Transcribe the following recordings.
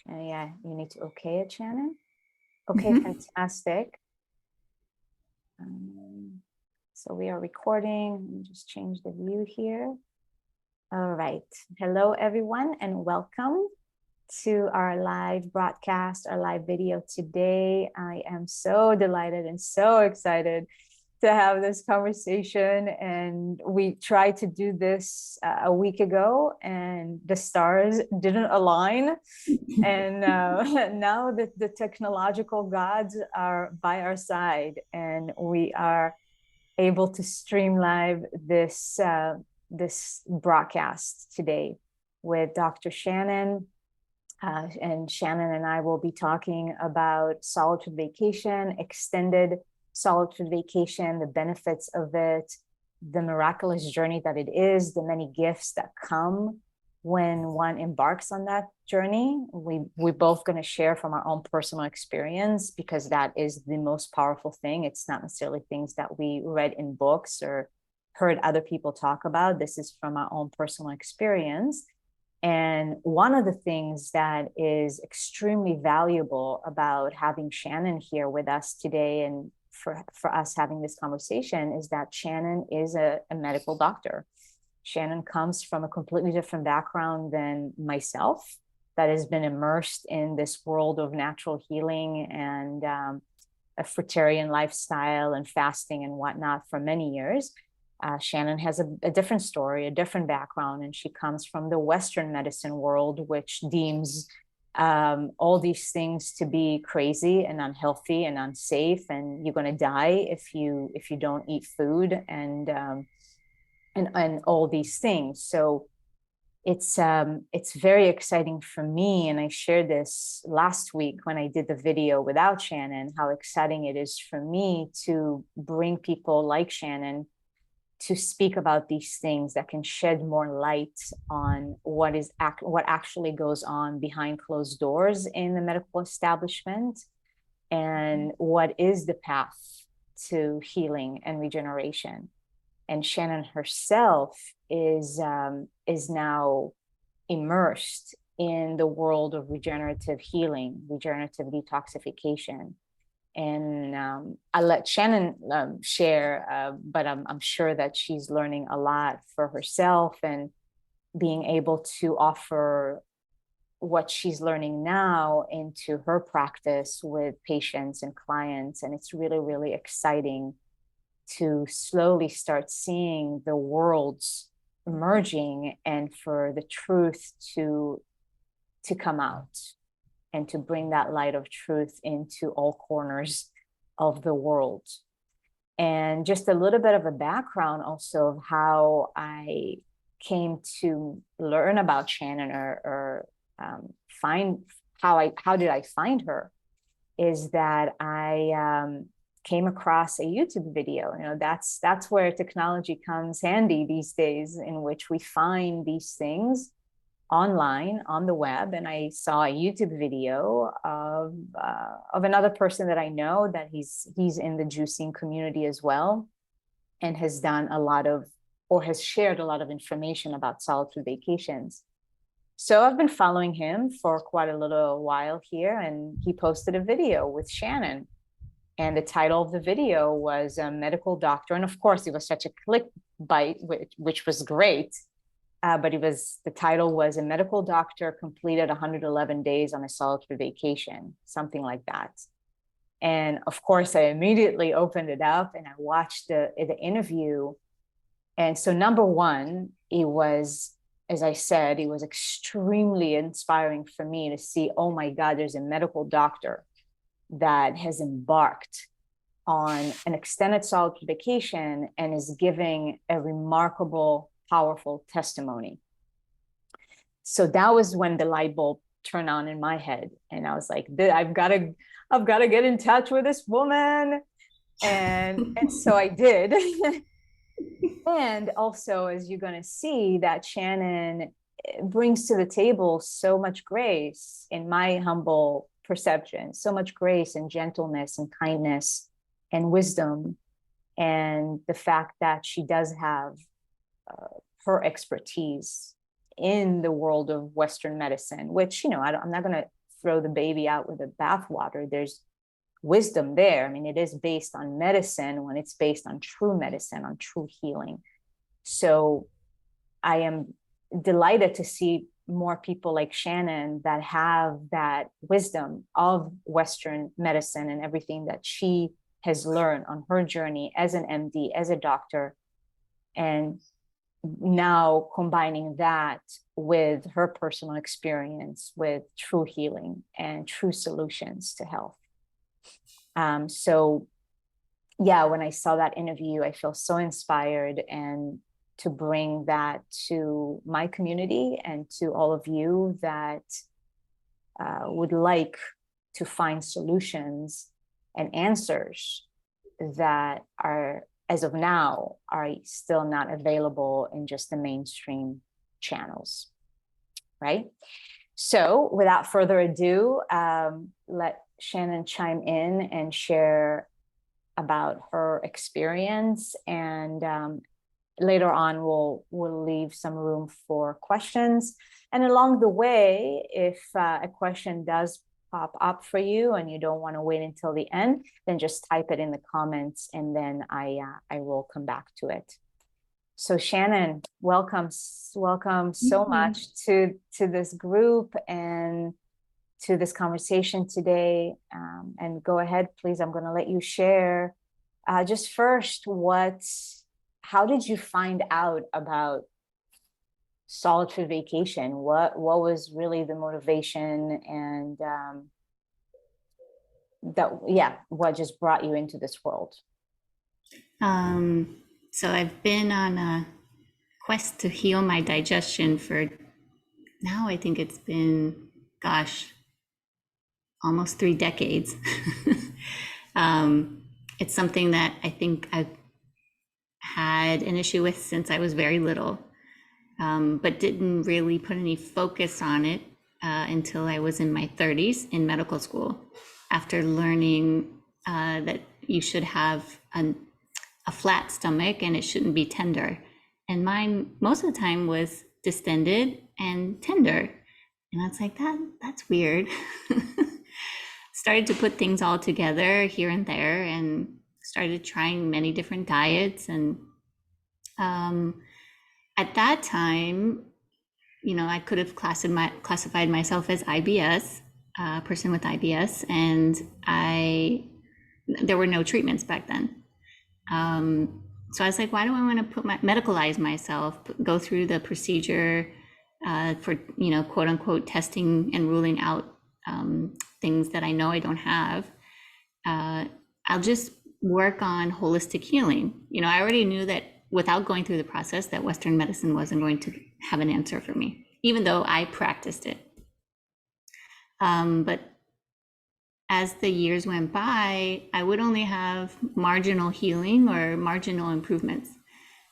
Yeah, you need to okay it, Shannon. Okay, fantastic. So we are recording. Let me just change the view here. All right. Hello, everyone, and welcome to our live broadcast, our live video today. I am so delighted and so excited to have this conversation. And we tried to do this a week ago, and the stars didn't align. And now the technological gods are by our side, and we are able to stream live this broadcast today with Dr. Shannon. And Shannon and I will be talking about solitude vacation, extended solitude vacation, the benefits of it, the miraculous journey that it is, the many gifts that come when one embarks on that journey. We're both going to share from our own personal experience, because that is the most powerful thing. It's not necessarily things that we read in books or heard other people talk about. This is from our own personal experience. And one of the things that is extremely valuable about having Shannon here with us today, and for us having this conversation, is that Shannon is a medical doctor. Shannon comes from a completely different background than myself, that has been immersed in this world of natural healing and a fruitarian lifestyle and fasting and whatnot for many years. Shannon has a different story, a different background, and she comes from the Western medicine world, which deems all these things to be crazy and unhealthy and unsafe, and you're going to die if you don't eat food and all these things. So it's very exciting for me, and I shared this last week when I did the video without Shannon, how exciting it is for me to bring people like Shannon to speak about these things that can shed more light on what actually goes on behind closed doors in the medical establishment, and what is the path to healing and regeneration. And Shannon herself is now immersed in the world of regenerative healing, regenerative detoxification. And I'll let Shannon share, but I'm sure that she's learning a lot for herself and being able to offer what she's learning now into her practice with patients and clients. And it's really, really exciting to slowly start seeing the worlds emerging, and for the truth to come out, and to bring that light of truth into all corners of the world. And just a little bit of a background also of how I came to learn about Shannon, or how did I find her, is that I came across a YouTube video. That's where technology comes handy these days, in which we find these things online on the web. And I saw a YouTube video of another person that I know, that he's in the juicing community as well, and has done has shared a lot of information about solitude vacations. So I've been following him for quite a little while here, and he posted a video with Shannon. And the title of the video was a medical doctor. And of course, it was such a clickbait, which was great. But the title was a medical doctor completed 111 days on a solitude vacation, something like that. And of course, I immediately opened it up and I watched the interview. And so number one, it was, as I said, it was extremely inspiring for me to see, oh my God, there's a medical doctor that has embarked on an extended solitude vacation and is giving a remarkable, powerful testimony. So that was when the light bulb turned on in my head, and I was like, I've got to get in touch with this woman, and so I did. And also, as you're going to see, that Shannon brings to the table so much grace, in my humble perception, so much grace and gentleness and kindness and wisdom, and the fact that she does have her expertise in the world of Western medicine, which, I'm not going to throw the baby out with the bathwater. There's wisdom there. I mean, it is based on medicine when it's based on true medicine, on true healing. So I am delighted to see more people like Shannon that have that wisdom of Western medicine and everything that she has learned on her journey as an MD, as a doctor, and now combining that with her personal experience with true healing and true solutions to health. So yeah, when I saw that interview, I feel so inspired, and to bring that to my community and to all of you that would like to find solutions and answers that are, as of now, are still not available in just the mainstream channels, right? So without further ado, let Shannon chime in and share about her experience, and later on we'll leave some room for questions. And along the way, if a question does pop up for you and you don't want to wait until the end, then just type it in the comments, and then I will come back to it. So Shannon, welcome so much to this group and to this conversation today. And go ahead, please. I'm going to let you share. Just first, how did you find out about solitary vacation? What was really the motivation, and what just brought you into this world? So I've been on a quest to heal my digestion for now, I think it's been, almost 3 decades. It's something that I think I've had an issue with since I was very little, but didn't really put any focus on it until I was in my 30s in medical school, after learning that you should have a flat stomach and it shouldn't be tender. And mine most of the time was distended and tender. And I was like, that's weird. Started to put things all together here and there, and started trying many different diets. And at that time, I could have classified myself as IBS, a person with IBS, and there were no treatments back then. So I was like, why do I want to medicalize myself, go through the procedure for, quote unquote, testing and ruling out things that I know I don't have. I'll just work on holistic healing. I already knew that without going through the process that Western medicine wasn't going to have an answer for me, even though I practiced it. But as the years went by, I would only have marginal healing or marginal improvements.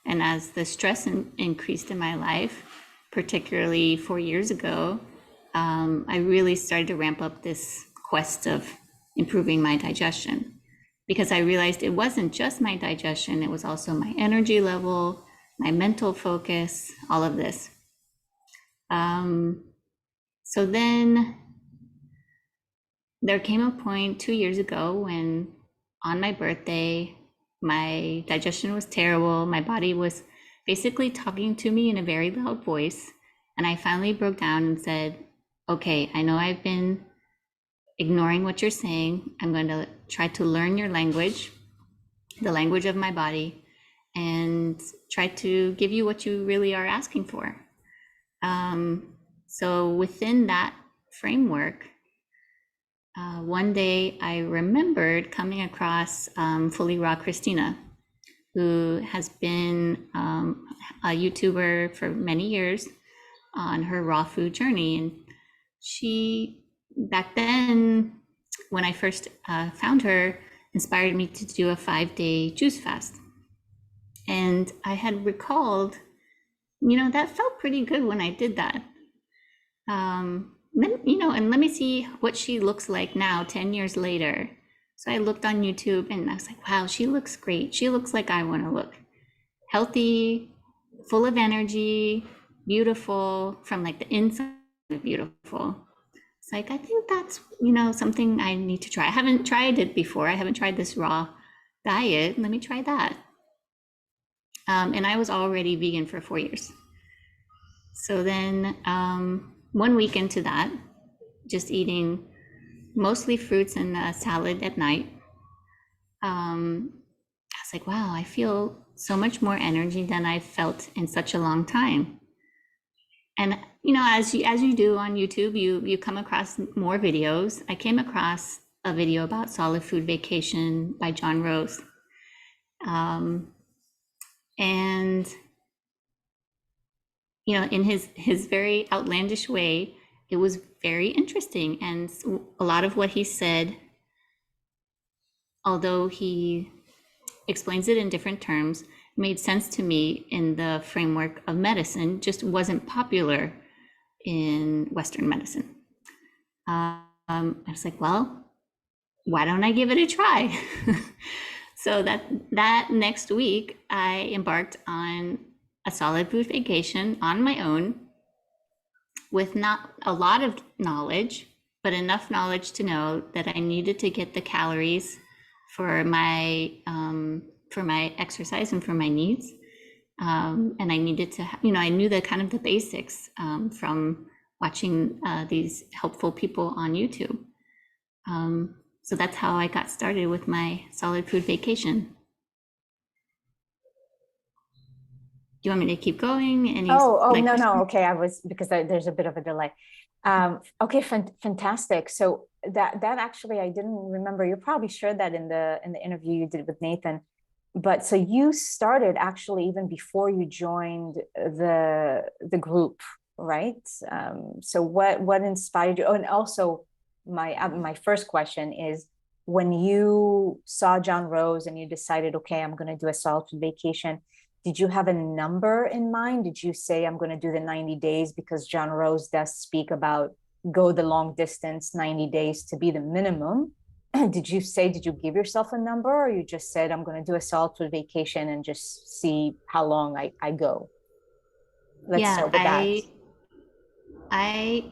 And as the stress increased in my life, particularly 4 years ago, I really started to ramp up this quest of improving my digestion, because I realized it wasn't just my digestion, it was also my energy level, my mental focus, all of this. So then there came a point 2 years ago when, on my birthday, my digestion was terrible. My body was basically talking to me in a very loud voice. And I finally broke down and said, okay, I know I've been ignoring what you're saying. I'm going to try to learn your language, the language of my body, and try to give you what you really are asking for. So within that framework, one day I remembered coming across Fully Raw Christina, who has been a YouTuber for many years on her raw food journey. And she, back then, when I first found her, inspired me to do a 5-day juice fast. And I had recalled, that felt pretty good when I did that. And let me see what she looks like now, 10 years later. So I looked on YouTube and I was like, wow, she looks great. She looks like I want to look. Healthy, full of energy, beautiful, from like the inside, beautiful. It's like, I think that's, something I need to try. I haven't tried it before. I haven't tried this raw diet. Let me try that. And I was already vegan for 4 years. So then 1 week into that, just eating mostly fruits and salad at night, I was like, wow, I feel so much more energy than I've felt in such a long time. And as you do on YouTube, you come across more videos. I came across a video about Solid Food Vacation by John Rose, and in his very outlandish way, it was very interesting. And a lot of what he said, although he explains it in different terms, made sense to me in the framework of medicine, just wasn't popular in Western medicine. I was like, well, why don't I give it a try? So that next week, I embarked on a solid food vacation on my own with not a lot of knowledge, but enough knowledge to know that I needed to get the calories for my exercise and for my needs. And I needed to, I knew the kind of the basics from watching these helpful people on YouTube. So that's how I got started with my solid food vacation. Do you want me to keep going? No. Okay, because there's a bit of a delay. Okay, fantastic. So that actually I didn't remember. You probably shared that in the interview you did with Nathan. But so you started actually even before you joined the group, right? So what inspired you? Oh, and also my first question is, when you saw John Rose and you decided, okay, I'm going to do a solid food vacation, did you have a number in mind? Did you say, I'm going to do the 90 days? Because John Rose does speak about go the long distance, 90 days to be the minimum. Did you give yourself a number, or you just said, I'm going to do a solid food vacation and just see how long I go? Let's start with that. I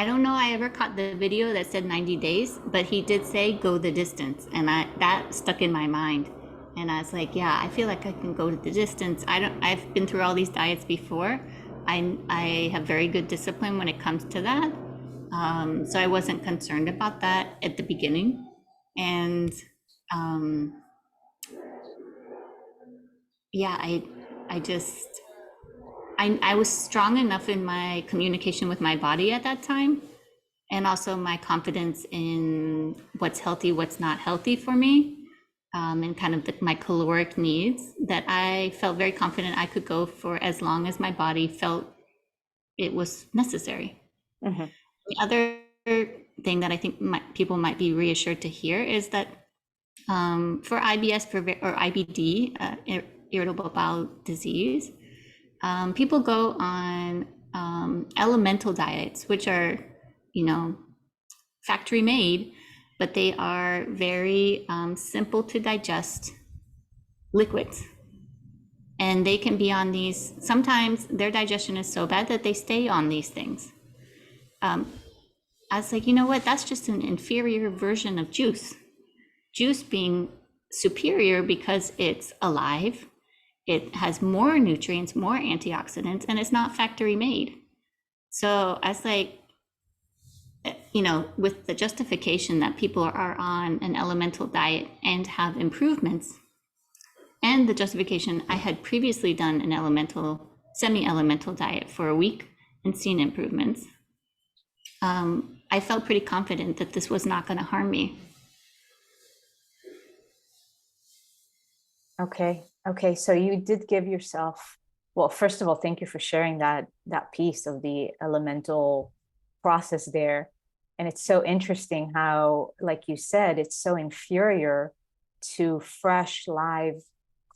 don't know I ever caught the video that said 90 days, but he did say go the distance, and that stuck in my mind. And I was like, yeah, I feel like I can go the distance. I've been through all these diets before. I have very good discipline when it comes to that. So I wasn't concerned about that at the beginning. And yeah, I was strong enough in my communication with my body at that time, and also my confidence in what's healthy, what's not healthy for me, and kind of my caloric needs, that I felt very confident I could go for as long as my body felt it was necessary. Mm-hmm. The other thing that I think people might be reassured to hear is that for IBS or IBD, irritable bowel disease, people go on elemental diets, which are, factory made, but they are very simple to digest liquids. And they can be on these, sometimes their digestion is so bad that they stay on these things. I was like, you know what, that's just an inferior version of juice. Juice being superior because it's alive, it has more nutrients, more antioxidants, and it's not factory made. So I was like, with the justification that people are on an elemental diet and have improvements, and the justification I had previously done an semi-elemental diet for a week and seen improvements, I felt pretty confident that this was not going to harm me. Okay. So you did give yourself, well, first of all, thank you for sharing that piece of the elemental process there. And it's so interesting how, like you said, it's so inferior to fresh, live,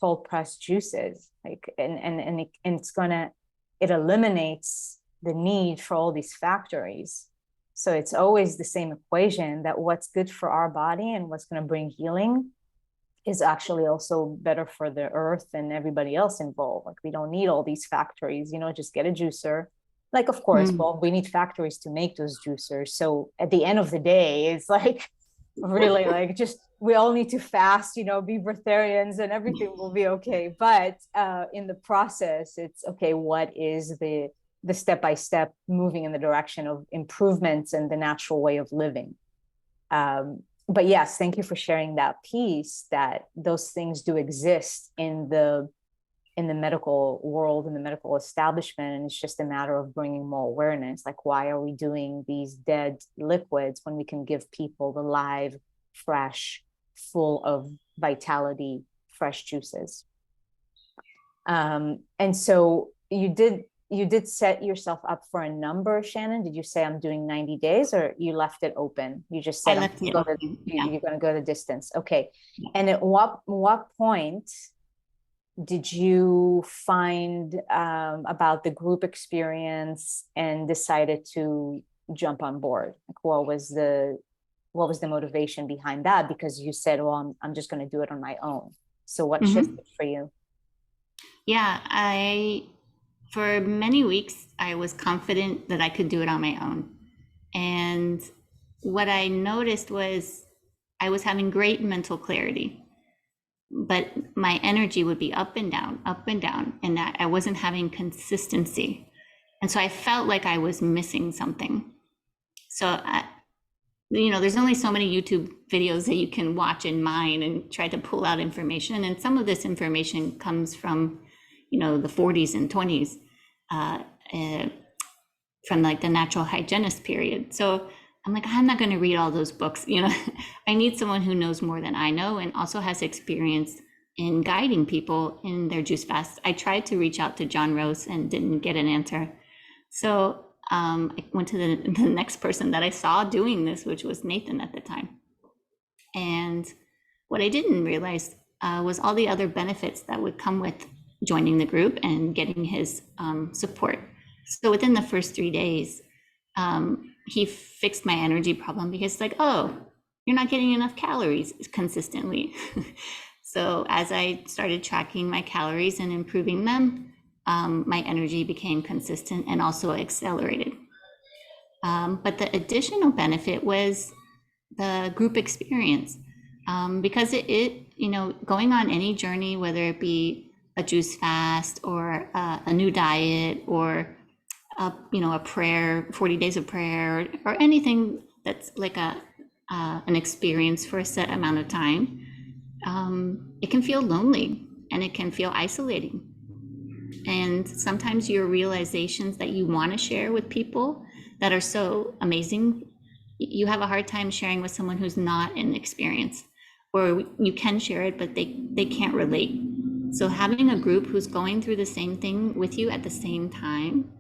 cold pressed juices. Like, and it eliminates the need for all these factories. So it's always the same equation, that what's good for our body and what's going to bring healing is actually also better for the earth and everybody else involved. Like, we don't need all these factories, just get a juicer Like, of course, Mm. well, we need factories to make those juicers. So at the end of the day, it's like really like just we all need to fast, be breatharians and everything will be okay. But in the process, it's okay, what is the step-by-step moving in the direction of improvements and the natural way of living. But yes, thank you for sharing that piece, that those things do exist in the medical world, in the medical establishment, and it's just a matter of bringing more awareness. Like, why are we doing these dead liquids when we can give people the live, fresh, full of vitality, fresh juices? And so you did set yourself up for a number, Shannon. Did you say I'm doing 90 days, or you left it open? You just I said left it open. Yeah. you're going to go the distance. Okay. And at what point did you find about the group experience and decided to jump on board? Like, what was the motivation behind that? Because you said, well, I'm just going to do it on my own. So what shifted for you? Yeah, for many weeks, I was confident that I could do it on my own. And what I noticed was I was having great mental clarity, but my energy would be up and down, and that I wasn't having consistency. And so I felt like I was missing something. So, there's only so many YouTube videos that you can watch and mine and try to pull out information. And some of this information comes from, the 40s and 20s, from like the natural hygienist period. So I'm like, I'm not going to read all those books. I need someone who knows more than I know and also has experience in guiding people in their juice fast. I tried to reach out to John Rose and didn't get an answer. So I went to the next person that I saw doing this, which was Nathan at the time. And what I didn't realize was all the other benefits that would come with joining the group and getting his support. So within the first 3 days, he fixed my energy problem, because like, oh, you're not getting enough calories consistently. So as I started tracking my calories and improving them, my energy became consistent and also accelerated. But the additional benefit was the group experience, because going on any journey, whether it be a juice fast or a new diet or a prayer, 40 days of prayer, or anything that's like an experience for a set amount of time, it can feel lonely and it can feel isolating. And sometimes your realizations that you want to share with people that are so amazing, you have a hard time sharing with someone who's not in experience, or you can share it, but they can't relate. So having a group who's going through the same thing with you at the same time,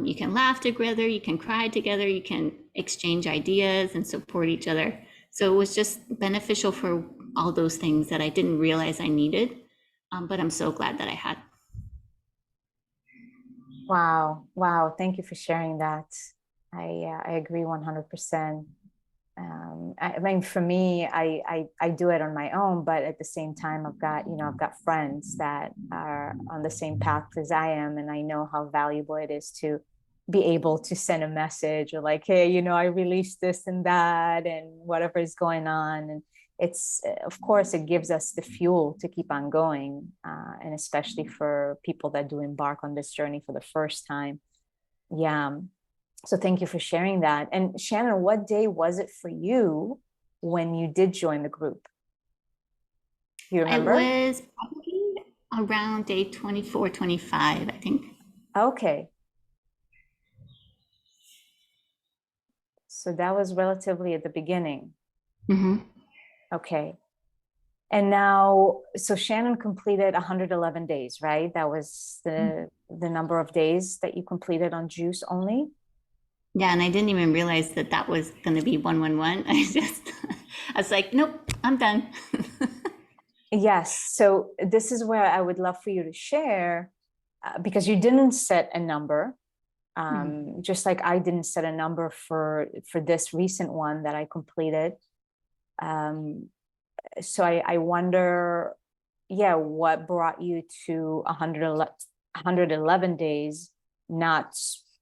you can laugh together, you can cry together, you can exchange ideas and support each other. So it was just beneficial for all those things that I didn't realize I needed, but I'm so glad that I had. Wow. Thank you for sharing that. I agree 100%. I mean, for me, I do it on my own, but at the same time, I've got friends that are on the same path as I am, and I know how valuable it is to be able to send a message or like, hey, I released this and that and whatever is going on. And it's, of course, it gives us the fuel to keep on going, and especially for people that do embark on this journey for the first time. Yeah. So thank you for sharing that. And Shannon, what day was it for you when you did join the group? You remember? It was probably around day 24, 25, I think. Okay. So that was relatively at the beginning. Mm-hmm. Okay. And now, so Shannon completed 111 days, right? That was the number of days that you completed on juice only? Yeah, and I didn't even realize that was going to be 111. I was like, nope, I'm done. Yes. So this is where I would love for you to share, because you didn't set a number, just like I didn't set a number for this recent one that I completed. So I wonder, yeah, what brought you to 111 days, not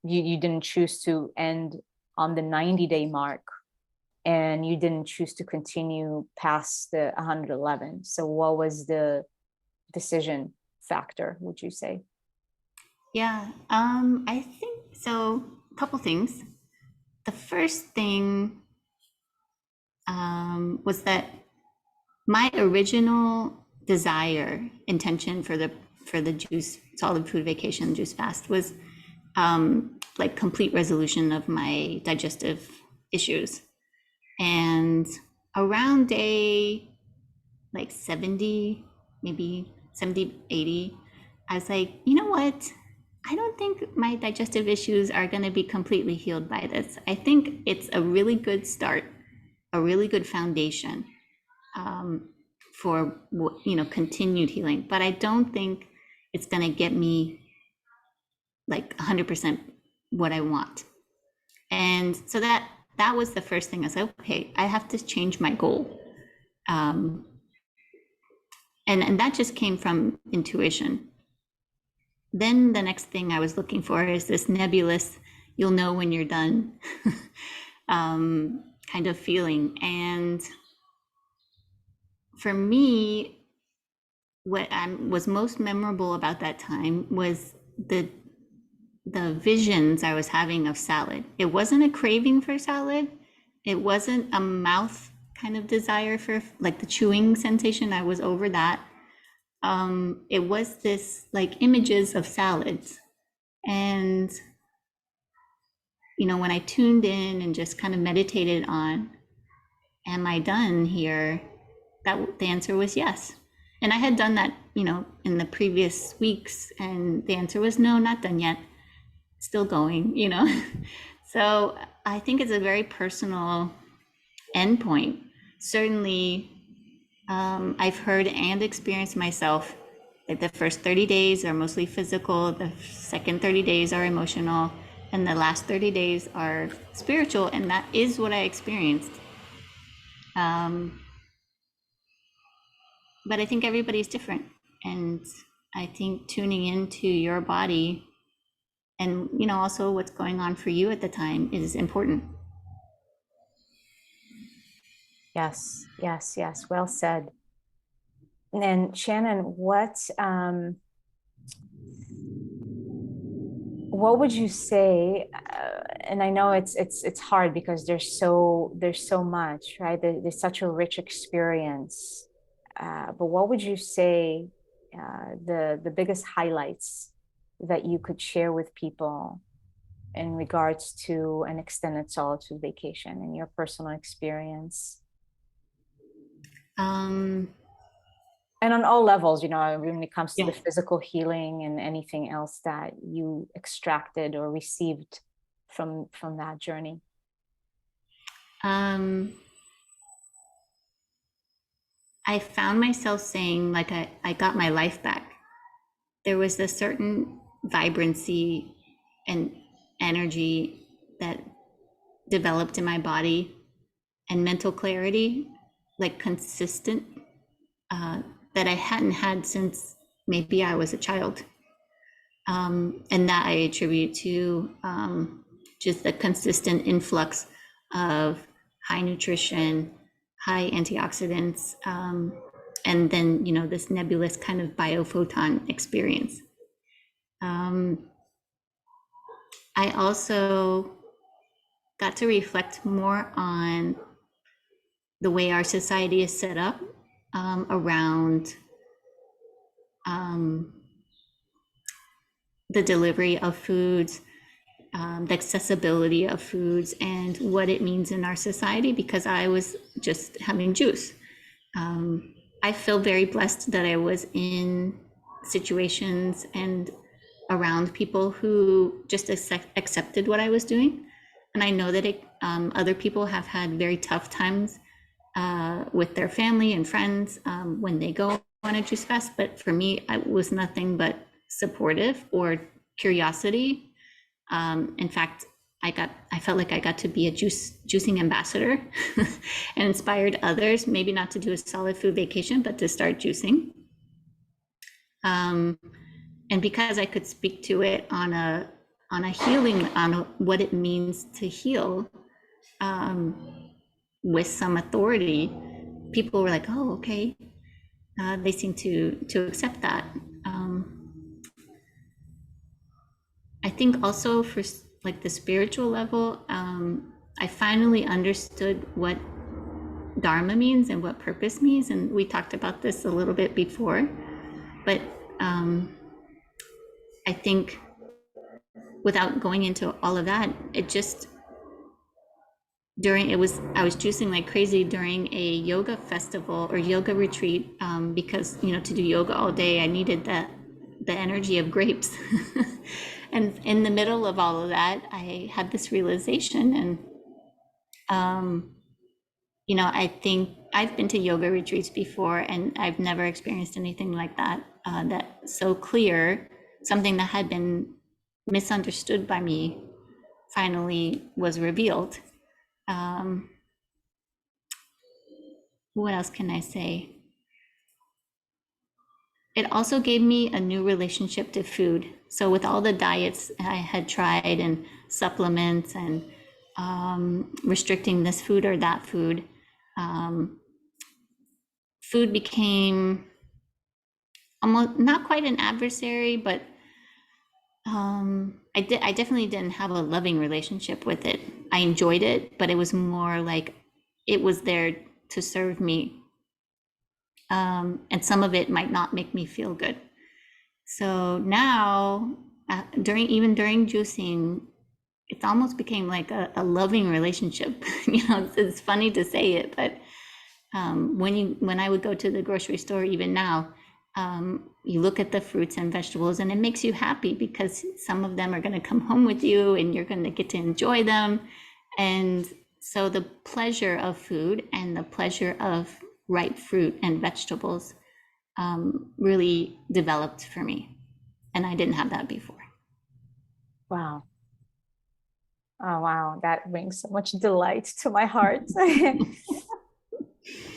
you didn't choose to end on the 90-day mark, and you didn't choose to continue past the 111. So what was the decision factor, would you say? Yeah, I think so. A couple things. The first thing was that my original desire, intention for the juice solid food vacation juice fast was like complete resolution of my digestive issues. And around day like 70, maybe 70, 80, I was like, you know what? I don't think my digestive issues are going to be completely healed by this. I think it's a really good start, a really good foundation for, you know, continued healing. But I don't think it's going to get me like 100% what I want. And so that was the first thing. I said, okay, I have to change my goal. And that just came from intuition. Then the next thing I was looking for is this nebulous, you'll know when you're done kind of feeling. And for me, what was most memorable about that time was the visions I was having of salad. It wasn't a craving for salad. It wasn't a mouth kind of desire for like the chewing sensation. I was over that. It was this like images of salads. And, you know, when I tuned in and just kind of meditated on, am I done here? That the answer was yes. And I had done that, you know, in the previous weeks, and the answer was no, not done yet. Still going, you know. So I think it's a very personal endpoint. Certainly, I've heard and experienced myself that the first 30 days are mostly physical, the second 30 days are emotional, and the last 30 days are spiritual, and that is what I experienced. But I think everybody's different, and I think tuning into your body and, you know, also what's going on for you at the time is important. Yes, yes, yes. Well said. And Shannon, what would you say? And I know it's hard because there's so much, right? There's such a rich experience. But what would you say the biggest highlights that you could share with people in regards to an extended solitude vacation in your personal experience? And on all levels, you know, when it comes to the physical healing and anything else that you extracted or received from that journey. I found myself saying, like, I got my life back. There was a certain vibrancy and energy that developed in my body, and mental clarity, like consistent, that I hadn't had since maybe I was a child. And that I attribute to just the consistent influx of high nutrition, high antioxidants, and then, you know, this nebulous kind of biophoton experience. I also got to reflect more on the way our society is set up around the delivery of foods, the accessibility of foods, and what it means in our society, because I was just having juice. I feel very blessed that I was in situations and around people who just accepted what I was doing. And I know that other people have had very tough times with their family and friends when they go on a juice fast. But for me, it was nothing but supportive or curiosity. In fact, I felt like I got to be a juicing ambassador and inspired others, maybe not to do a solid food vacation, but to start juicing. And because I could speak to it on on a healing, on what it means to heal, um, with some authority, people were like, "Oh, okay." They seem to accept that. I think also for like the spiritual level, I finally understood what Dharma means and what purpose means, and we talked about this a little bit before. But I think without going into all of that, it just I was juicing like crazy during a yoga festival or yoga retreat, because to do yoga all day I needed the energy of grapes. And in the middle of all of that, I had this realization, and I think I've been to yoga retreats before, and I've never experienced anything like that, that so clear. Something that had been misunderstood by me finally was revealed. What else can I say? It also gave me a new relationship to food. So with all the diets I had tried and supplements and restricting this food or that food, food became almost not quite an adversary, but I definitely didn't have a loving relationship with it. I enjoyed it, but it was more like it was there to serve me. And some of it might not make me feel good. So now, during juicing, it almost became like a loving relationship. It's funny to say it, but when I would go to the grocery store, even now, you look at the fruits and vegetables, and it makes you happy because some of them are going to come home with you, and you're going to get to enjoy them. And so the pleasure of food and the pleasure of ripe fruit and vegetables really developed for me, and I didn't have that before. Wow. Oh, wow. That brings so much delight to my heart.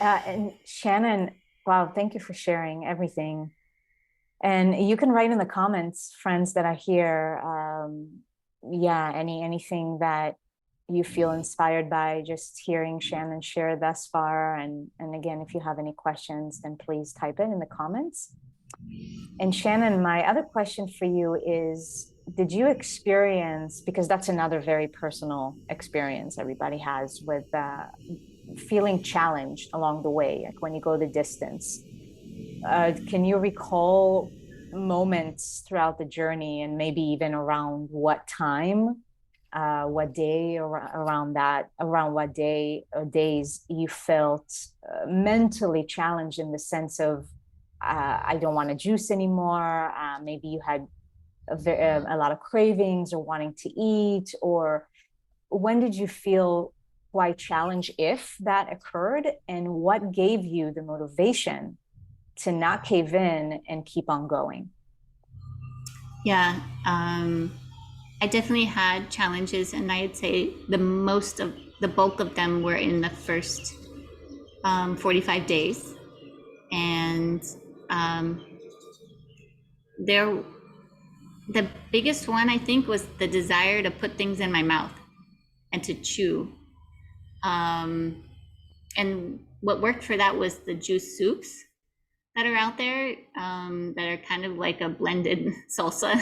And Shannon, wow, thank you for sharing everything. And you can write in the comments, friends that are here, anything that you feel inspired by just hearing Shannon share thus far. And again, if you have any questions, then please type it in the comments. And Shannon, my other question for you is, did you experience, because that's another very personal experience everybody has with feeling challenged along the way, like when you go the distance. Can you recall moments throughout the journey, and maybe even around what time, what day, or around what day or days you felt mentally challenged in the sense of, I don't want to juice anymore. Maybe you had a lot of cravings or wanting to eat, or when did you feel quite challenged, if that occurred, and what gave you the motivation to not cave in and keep on going? Yeah, I definitely had challenges, and I'd say the bulk of them were in the first 45 days. And the biggest one, I think, was the desire to put things in my mouth and to chew. And what worked for that was the juice soups that are out there, that are kind of like a blended salsa.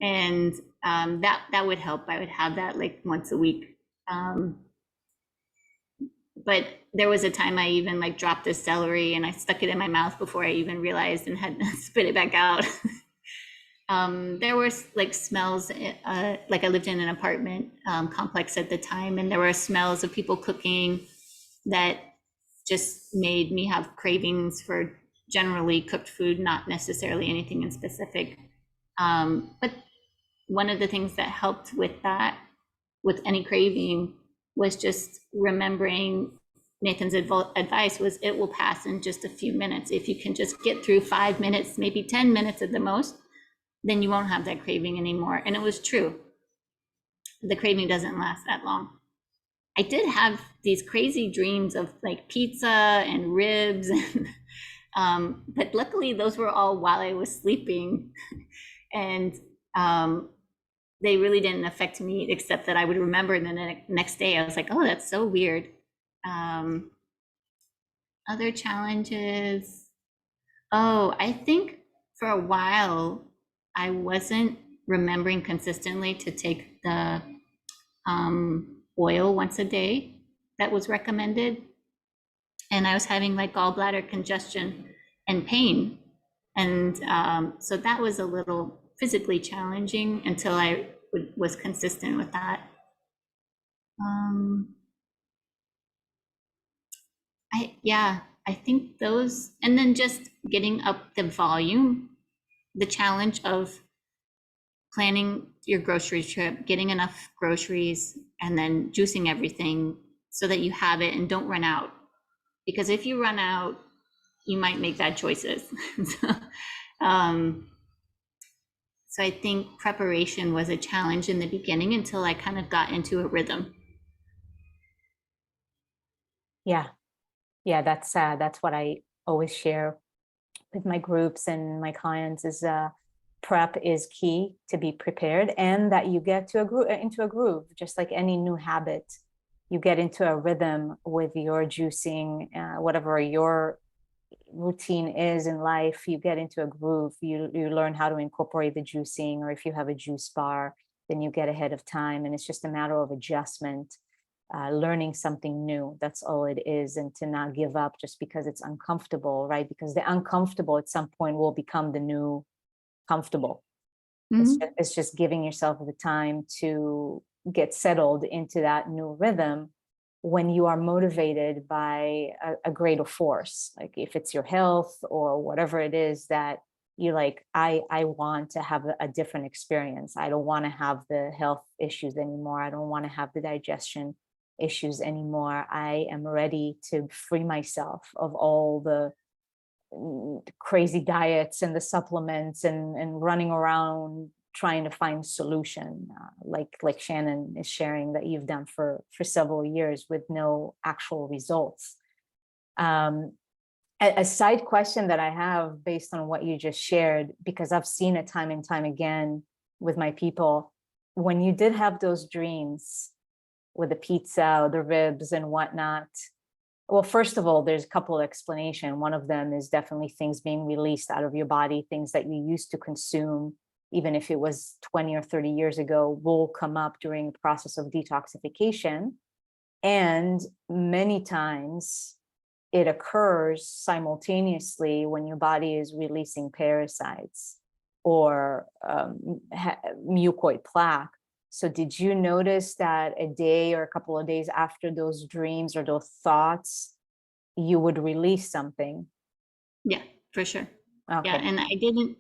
And that would help. I would have that like once a week. But there was a time I even like dropped the celery and I stuck it in my mouth before I even realized, and had to spit it back out. There were like smells, like I lived in an apartment complex at the time, and there were smells of people cooking that just made me have cravings for generally cooked food, not necessarily anything in specific. But one of the things that helped with that, with any craving, was just remembering Nathan's advice was, it will pass in just a few minutes. If you can just get through 5 minutes, maybe 10 minutes at the most, then you won't have that craving anymore. And it was true. The craving doesn't last that long. I did have these crazy dreams of like pizza and ribs, and, but luckily those were all while I was sleeping. And they really didn't affect me, except that I would remember, and then the next day I was like, oh, that's so weird. Other challenges. Oh, I think for a while I wasn't remembering consistently to take the oil once a day that was recommended. And I was having like gallbladder congestion and pain. And so that was a little physically challenging until I was consistent with that. I think those, and then just getting up the volume, the challenge of planning your grocery trip, getting enough groceries, and then juicing everything so that you have it and don't run out. Because if you run out, you might make bad choices. so, so I think preparation was a challenge in the beginning until I kind of got into a rhythm. Yeah. That's what I always share with my groups and my clients is prep is key, to be prepared, and that you get to into a groove, just like any new habit. You get into a rhythm with your juicing, whatever your routine is in life. You get into a groove. You learn how to incorporate the juicing, or if you have a juice bar, then you get ahead of time, and it's just a matter of adjustment. Learning something new, that's all it is, and to not give up just because it's uncomfortable, right? Because the uncomfortable at some point will become the new comfortable. It's just giving yourself the time to get settled into that new rhythm when you are motivated by a greater force, like if it's your health or whatever it is that you like. I want to have a different experience. I don't want to have the health issues anymore. I don't want to have the digestion issues anymore. I am ready to free myself of all the crazy diets and the supplements and running around trying to find solution, like Shannon is sharing that you've done for several years with no actual results. A side question that I have based on what you just shared, because I've seen it time and time again with my people, when you did have those dreams with the pizza or the ribs and whatnot. Well, first of all, there's a couple of explanations. One of them is definitely things being released out of your body, things that you used to consume, even if it was 20 or 30 years ago, will come up during the process of detoxification. And many times it occurs simultaneously when your body is releasing parasites or mucoid plaque. So did you notice that a day or a couple of days after those dreams or those thoughts, you would release something? Yeah, for sure. Okay. Yeah, and I didn't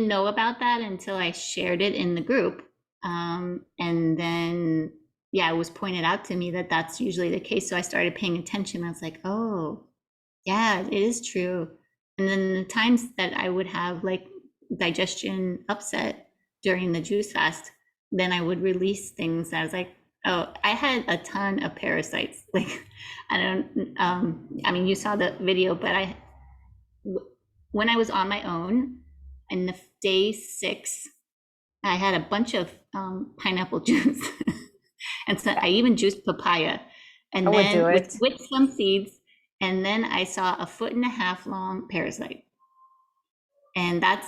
know about that until I shared it in the group. And then, yeah, it was pointed out to me that that's usually the case. So I started paying attention. I was like, oh, yeah, it is true. And then the times that I would have like digestion upset during the juice fast, then I would release things. I was like, oh, I had a ton of parasites. Like, I mean, you saw the video, but when I was on my own in the day 6, I had a bunch of pineapple juice. And so I even juiced papaya. And then with some seeds, and then I saw a 1.5 foot long parasite. And that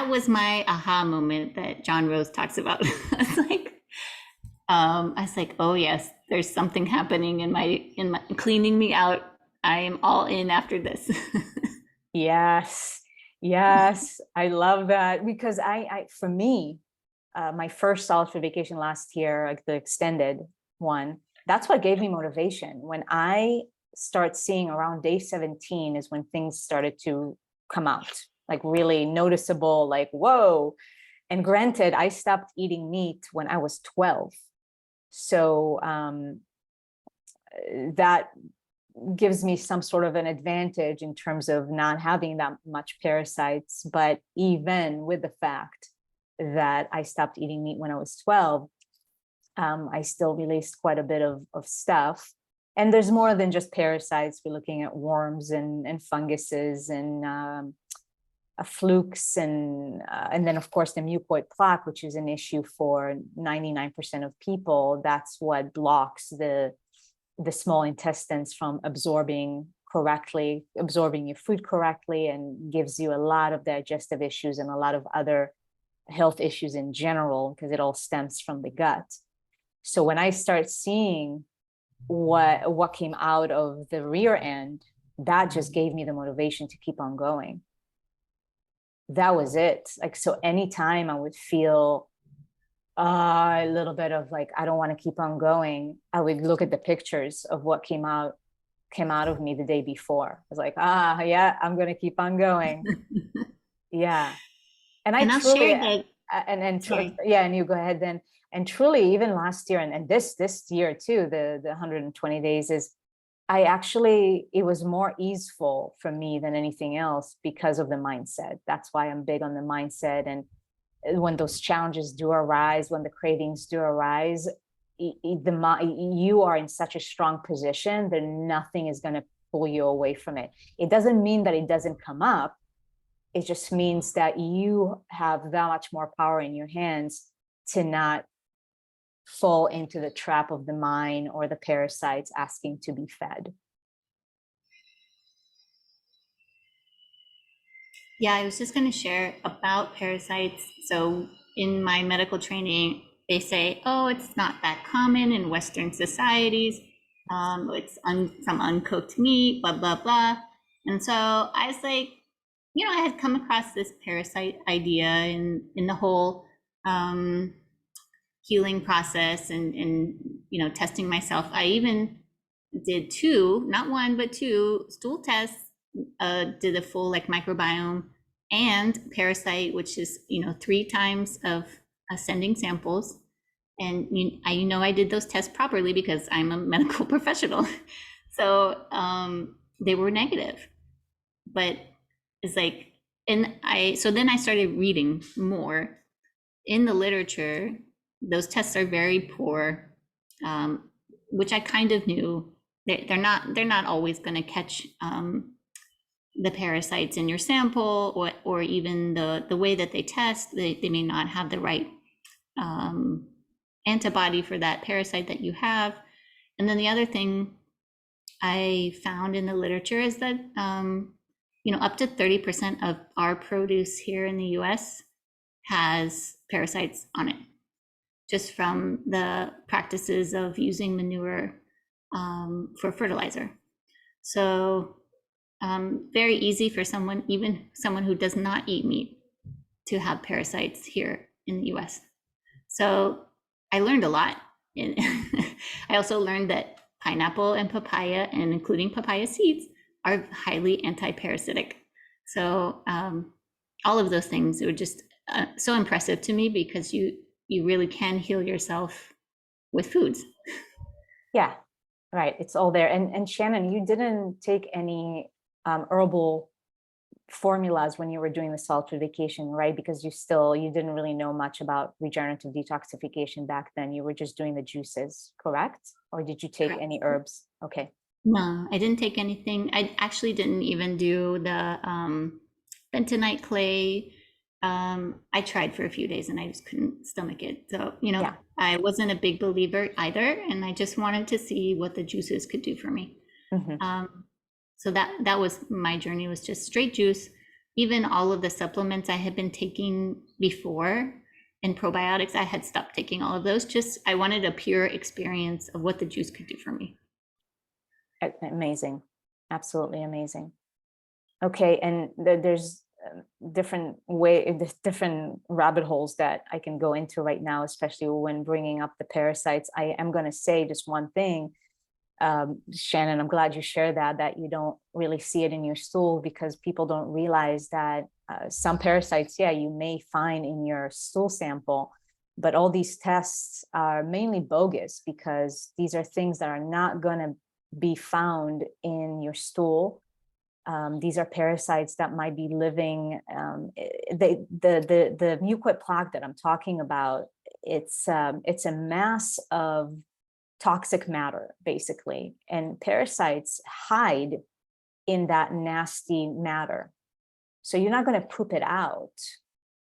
was my aha moment that John Rose talks about. I was like, oh yes, there's something happening in my cleaning me out. I am all in after this. Yes, I love that, because I for me, my first solitary vacation last year, like the extended one, that's what gave me motivation. When I start seeing around day 17 is when things started to come out, like really noticeable, like, whoa. And granted, I stopped eating meat when I was 12. So that gives me some sort of an advantage in terms of not having that much parasites. But even with the fact that I stopped eating meat when I was 12, I still released quite a bit of stuff. And there's more than just parasites. We're looking at worms and funguses and flukes, and then of course the mucoid plaque, which is an issue for 99% of people. That's what blocks the small intestines from absorbing your food correctly, and gives you a lot of digestive issues and a lot of other health issues in general, because it all stems from the gut. So when I start seeing what came out of the rear end, that just gave me the motivation to keep on going. That was it. Like, so anytime I would feel a little bit of like, I don't want to keep on going, I would look at the pictures of what came out of me the day before. I was like, yeah, I'm going to keep on going. Yeah. And I'll truly, share that. and you go ahead then. And truly, even last year and this year too, the 120 days is, it was more easeful for me than anything else because of the mindset. That's why I'm big on the mindset. And when those challenges do arise, when the cravings do arise, you are in such a strong position that nothing is going to pull you away from it. It doesn't mean that it doesn't come up. It just means that you have that much more power in your hands to not fall into the trap of the mind or the parasites asking to be fed. Yeah, I was just going to share about parasites. So in my medical training, they say, oh, it's not that common in Western societies. It's from uncooked meat, blah, blah, blah. And so I was like, I had come across this parasite idea in the whole healing process and testing myself. I even did not one, but two stool tests, did a full like microbiome and parasite, which is, 3 times of sending samples. And I did those tests properly because I'm a medical professional. So they were negative, but it's like, so then I started reading more in the literature. Those tests are very poor, which I kind of knew. They're not always going to catch the parasites in your sample, or even the way that they test. They may not have the right antibody for that parasite that you have. And then the other thing I found in the literature is that up to 30% of our produce here in the US has parasites on it, just from the practices of using manure for fertilizer. So very easy for even someone who does not eat meat, to have parasites here in the US. So I learned a lot. I also learned that pineapple and papaya, and including papaya seeds, are highly anti-parasitic. So all of those things were just so impressive to me, because you really can heal yourself with foods. Yeah, right. It's all there. And Shannon, you didn't take any herbal formulas when you were doing the cultivation, right? Because you didn't really know much about regenerative detoxification back then. You were just doing the juices, correct? Or did you take any herbs? Okay. No, I didn't take anything. I actually didn't even do the bentonite clay. I tried for a few days and I just couldn't stomach it. So, yeah. I wasn't a big believer either. And I just wanted to see what the juices could do for me. Mm-hmm. So that was my journey, was just straight juice. Even all of the supplements I had been taking before, and probiotics, I had stopped taking all of those. Just, I wanted a pure experience of what the juice could do for me. Amazing. Absolutely amazing. Okay. And there's different rabbit holes that I can go into right now, especially when bringing up the parasites. I am going to say just one thing. Shannon, I'm glad you shared that you don't really see it in your stool, because people don't realize that some parasites, you may find in your stool sample, but all these tests are mainly bogus, because these are things that are not going to be found in your stool. These are parasites that might be living, the mucoid plaque that I'm talking about, it's a mass of toxic matter, basically, and parasites hide in that nasty matter. So you're not going to poop it out.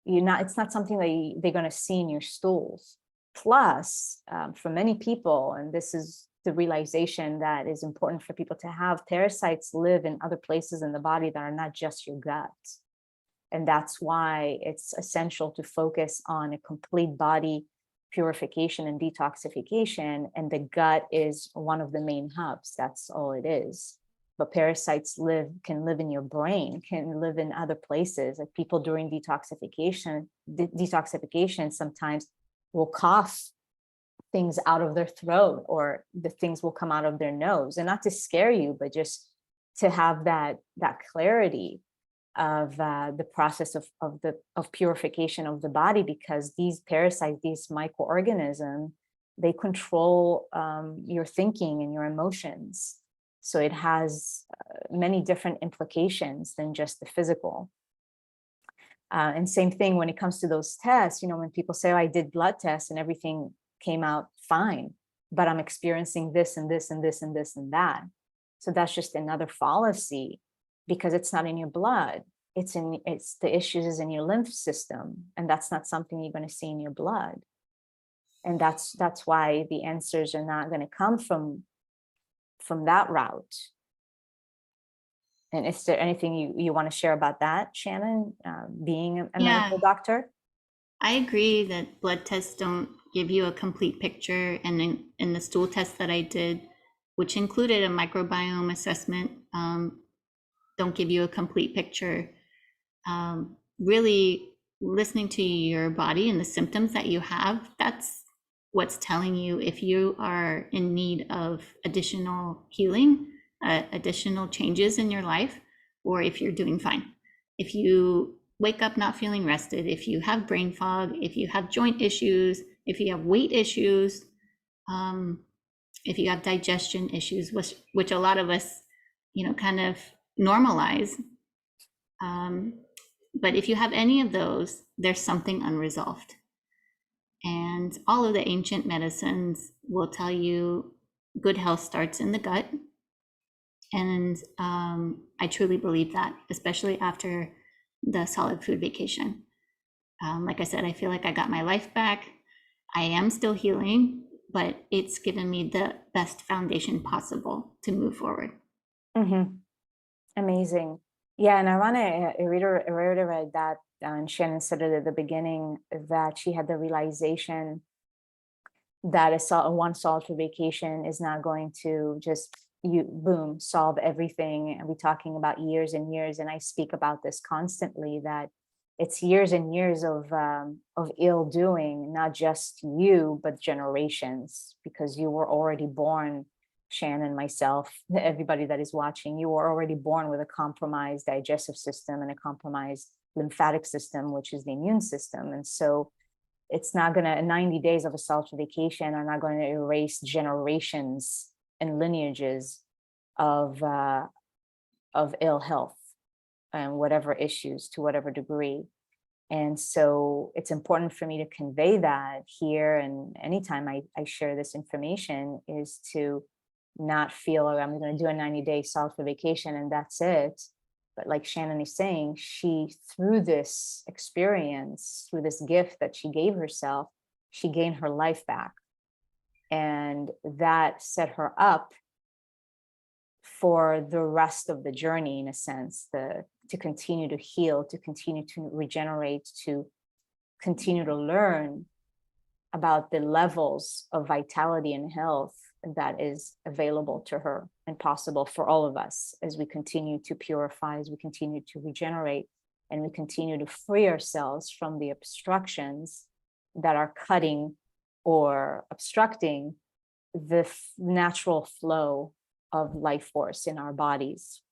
It's not something that they're going to see in your stools. Plus, for many people, and this is the realization that is important for people to have, parasites live in other places in the body that are not just your gut. And that's why it's essential to focus on a complete body purification and detoxification. And the gut is one of the main hubs. That's all it is. But parasites can live in your brain, can live in other places. Like people during detoxification sometimes will cough things out of their throat, or the things will come out of their nose. And not to scare you, but just to have that clarity of the process of purification of the body, because these parasites, these microorganisms, they control your thinking and your emotions. So it has many different implications than just the physical. And same thing when it comes to those tests, when people say, oh, I did blood tests and everything came out fine, but I'm experiencing this and this and this and this and that. So that's just another fallacy, because it's not in your blood. It's the issues in your lymph system, and that's not something you're going to see in your blood. And that's why the answers are not going to come from that route. And is there anything you want to share about that, Shannon, being a medical doctor? I agree that blood tests don't give you a complete picture. And in the stool test that I did, which included a microbiome assessment, don't give you a complete picture. Really listening to your body and the symptoms that you have, that's what's telling you if you are in need of additional healing, additional changes in your life, or if you're doing fine. If you wake up not feeling rested, if you have brain fog, if you have joint issues, if you have weight issues, if you have digestion issues, which a lot of us, kind of normalize. But if you have any of those, there's something unresolved. And all of the ancient medicines will tell you good health starts in the gut. And I truly believe that, especially after the solid food vacation. Like I said, I feel like I got my life back. I am still healing, but it's given me the best foundation possible to move forward. Mm-hmm. Amazing. Yeah, and I want to reiterate that, and Shannon said it at the beginning, that she had the realization that a one solid food vacation is not going to just solve everything. And we're talking about years and years, and I speak about this constantly, that it's years and years of ill doing, not just you, but generations, because you were already born, Shannon, myself, everybody that is watching, you were already born with a compromised digestive system and a compromised lymphatic system, which is the immune system. And so it's not going to, 90 days of a self-vacation are not going to erase generations and lineages of ill health and whatever issues, to whatever degree. And so it's important for me to convey that here, and anytime I share this information, is to not feel like I'm going to do a 90-day self-vacation and that's it. But like Shannon is saying, she, through this experience, through this gift that she gave herself, she gained her life back. And that set her up for the rest of the journey, in a sense, to continue to heal, to continue to regenerate, to continue to learn about the levels of vitality and health that is available to her and possible for all of us as we continue to purify, as we continue to regenerate, and we continue to free ourselves from the obstructions that are cutting or obstructing the natural flow of life force in our bodies.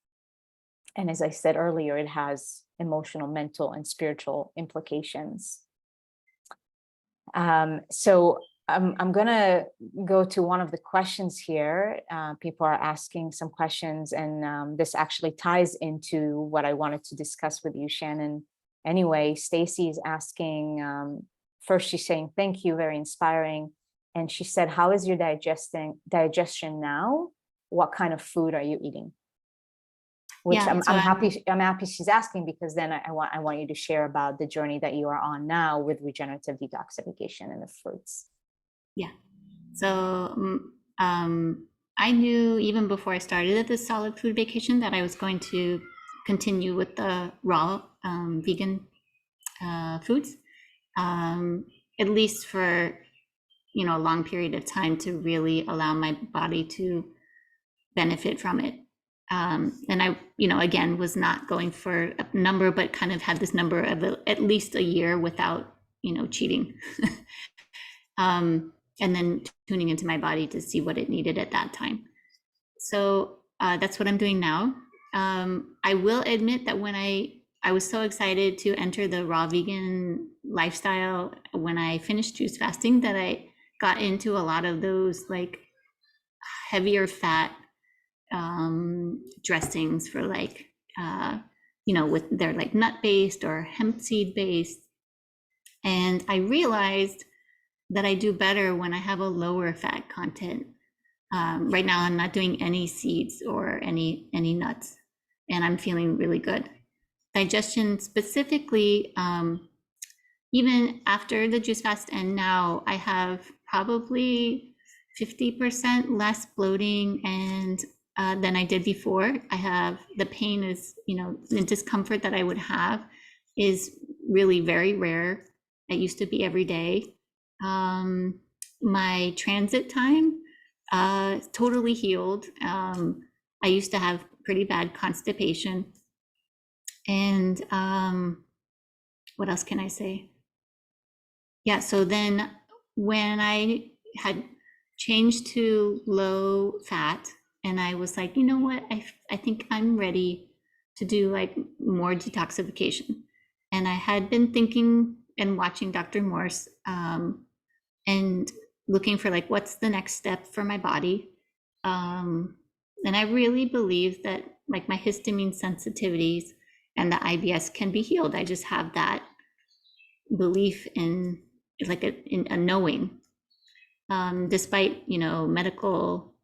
And as I said earlier, it has emotional, mental, and spiritual implications. So I'm going to go to one of the questions here. People are asking some questions, and this actually ties into what I wanted to discuss with you, Shannon. Anyway, Stacy is asking, first she's saying, thank you, very inspiring. And she said, how is your digestion now? What kind of food are you eating? which Yeah, so I'm happy she's asking, because then I want you to share about the journey that you are on now with regenerative detoxification and the fruits. Yeah. So I knew even before I started this solid food vacation that I was going to continue with the raw vegan foods, at least for a long period of time, to really allow my body to benefit from it. And I, again, was not going for a number, but kind of had this number of at least a year without, cheating. And then tuning into my body to see what it needed at that time. So that's what I'm doing now. I will admit that when I was so excited to enter the raw vegan lifestyle when I finished juice fasting, that I got into a lot of those like heavier fat dressings for like, with they're like nut based or hemp seed based. And I realized that I do better when I have a lower fat content. Right now, I'm not doing any seeds or any nuts, and I'm feeling really good. Digestion specifically, even after the juice fast and now, I have probably 50% less bloating and than I did before. I have the pain is, the discomfort that I would have is really very rare. It used to be every day. My transit time totally healed. I used to have pretty bad constipation. And what else can I say? Yeah, so then when I had changed to low fat, and I was like, you know what, I think I'm ready to do like more detoxification. And I had been thinking and watching Dr. Morse and looking for like, what's the next step for my body? And I really believe that like my histamine sensitivities and the IBS can be healed. I just have that belief in like in a knowing, despite medical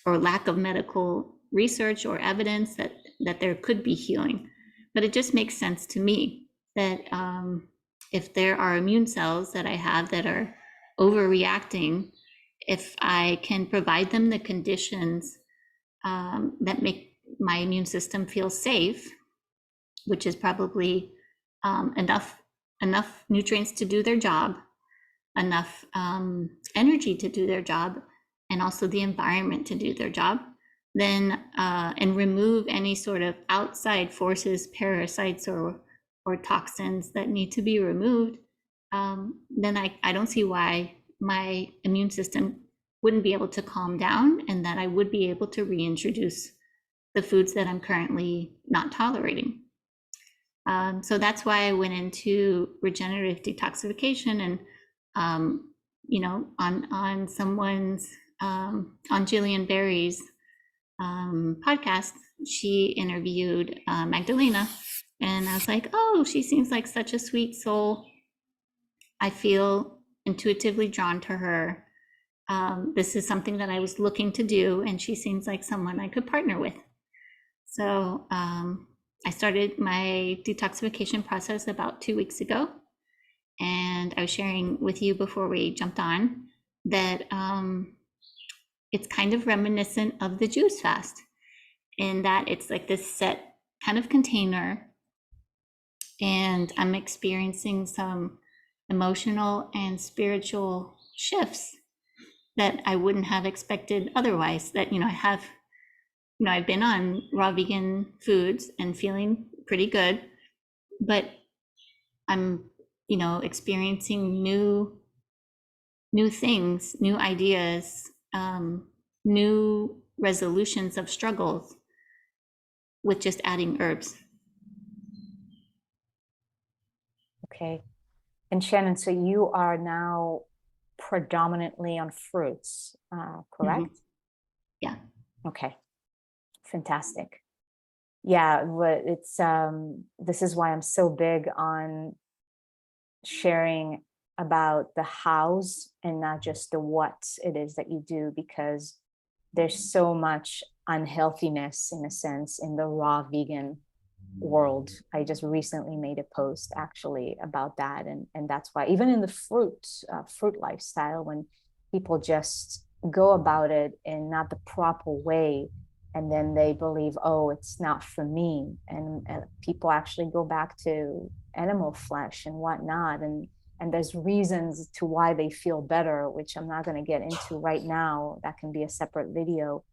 or lack of medical research or evidence that there could be healing. But it just makes sense to me that if there are immune cells that I have that are overreacting, if I can provide them the conditions that make my immune system feel safe, which is probably enough nutrients to do their job, enough energy to do their job, and also the environment to do their job, then and remove any sort of outside forces, parasites or toxins that need to be removed, then I don't see why my immune system wouldn't be able to calm down, and that I would be able to reintroduce the foods that I'm currently not tolerating. So that's why I went into regenerative detoxification. And on someone's on Jillian Berry's podcast, she interviewed Magdalena, and I was like, oh, she seems like such a sweet soul. I feel intuitively drawn to her. This is something that I was looking to do, and she seems like someone I could partner with. So I started my detoxification process about 2 weeks ago. And I was sharing with you before we jumped on that it's kind of reminiscent of the juice fast, in that it's like this set kind of container, and I'm experiencing some emotional and spiritual shifts that I wouldn't have expected otherwise. That I have, I've been on raw vegan foods and feeling pretty good, but I'm experiencing new things, new ideas, new resolutions of struggles with just adding herbs. Okay. And Shannon, so you are now predominantly on fruits, correct? Mm-hmm. Yeah. Okay. Fantastic. Yeah, but it's this is why I'm so big on sharing about the hows and not just the what it is that you do, because there's so much unhealthiness, in a sense, in the raw vegan world. I just recently made a post actually about that, and that's why even in the fruit lifestyle, when people just go about it in not the proper way, and then they believe, oh, it's not for me, and people actually go back to animal flesh and whatnot, and there's reasons to why they feel better, which I'm not going to get into right now. That can be a separate video,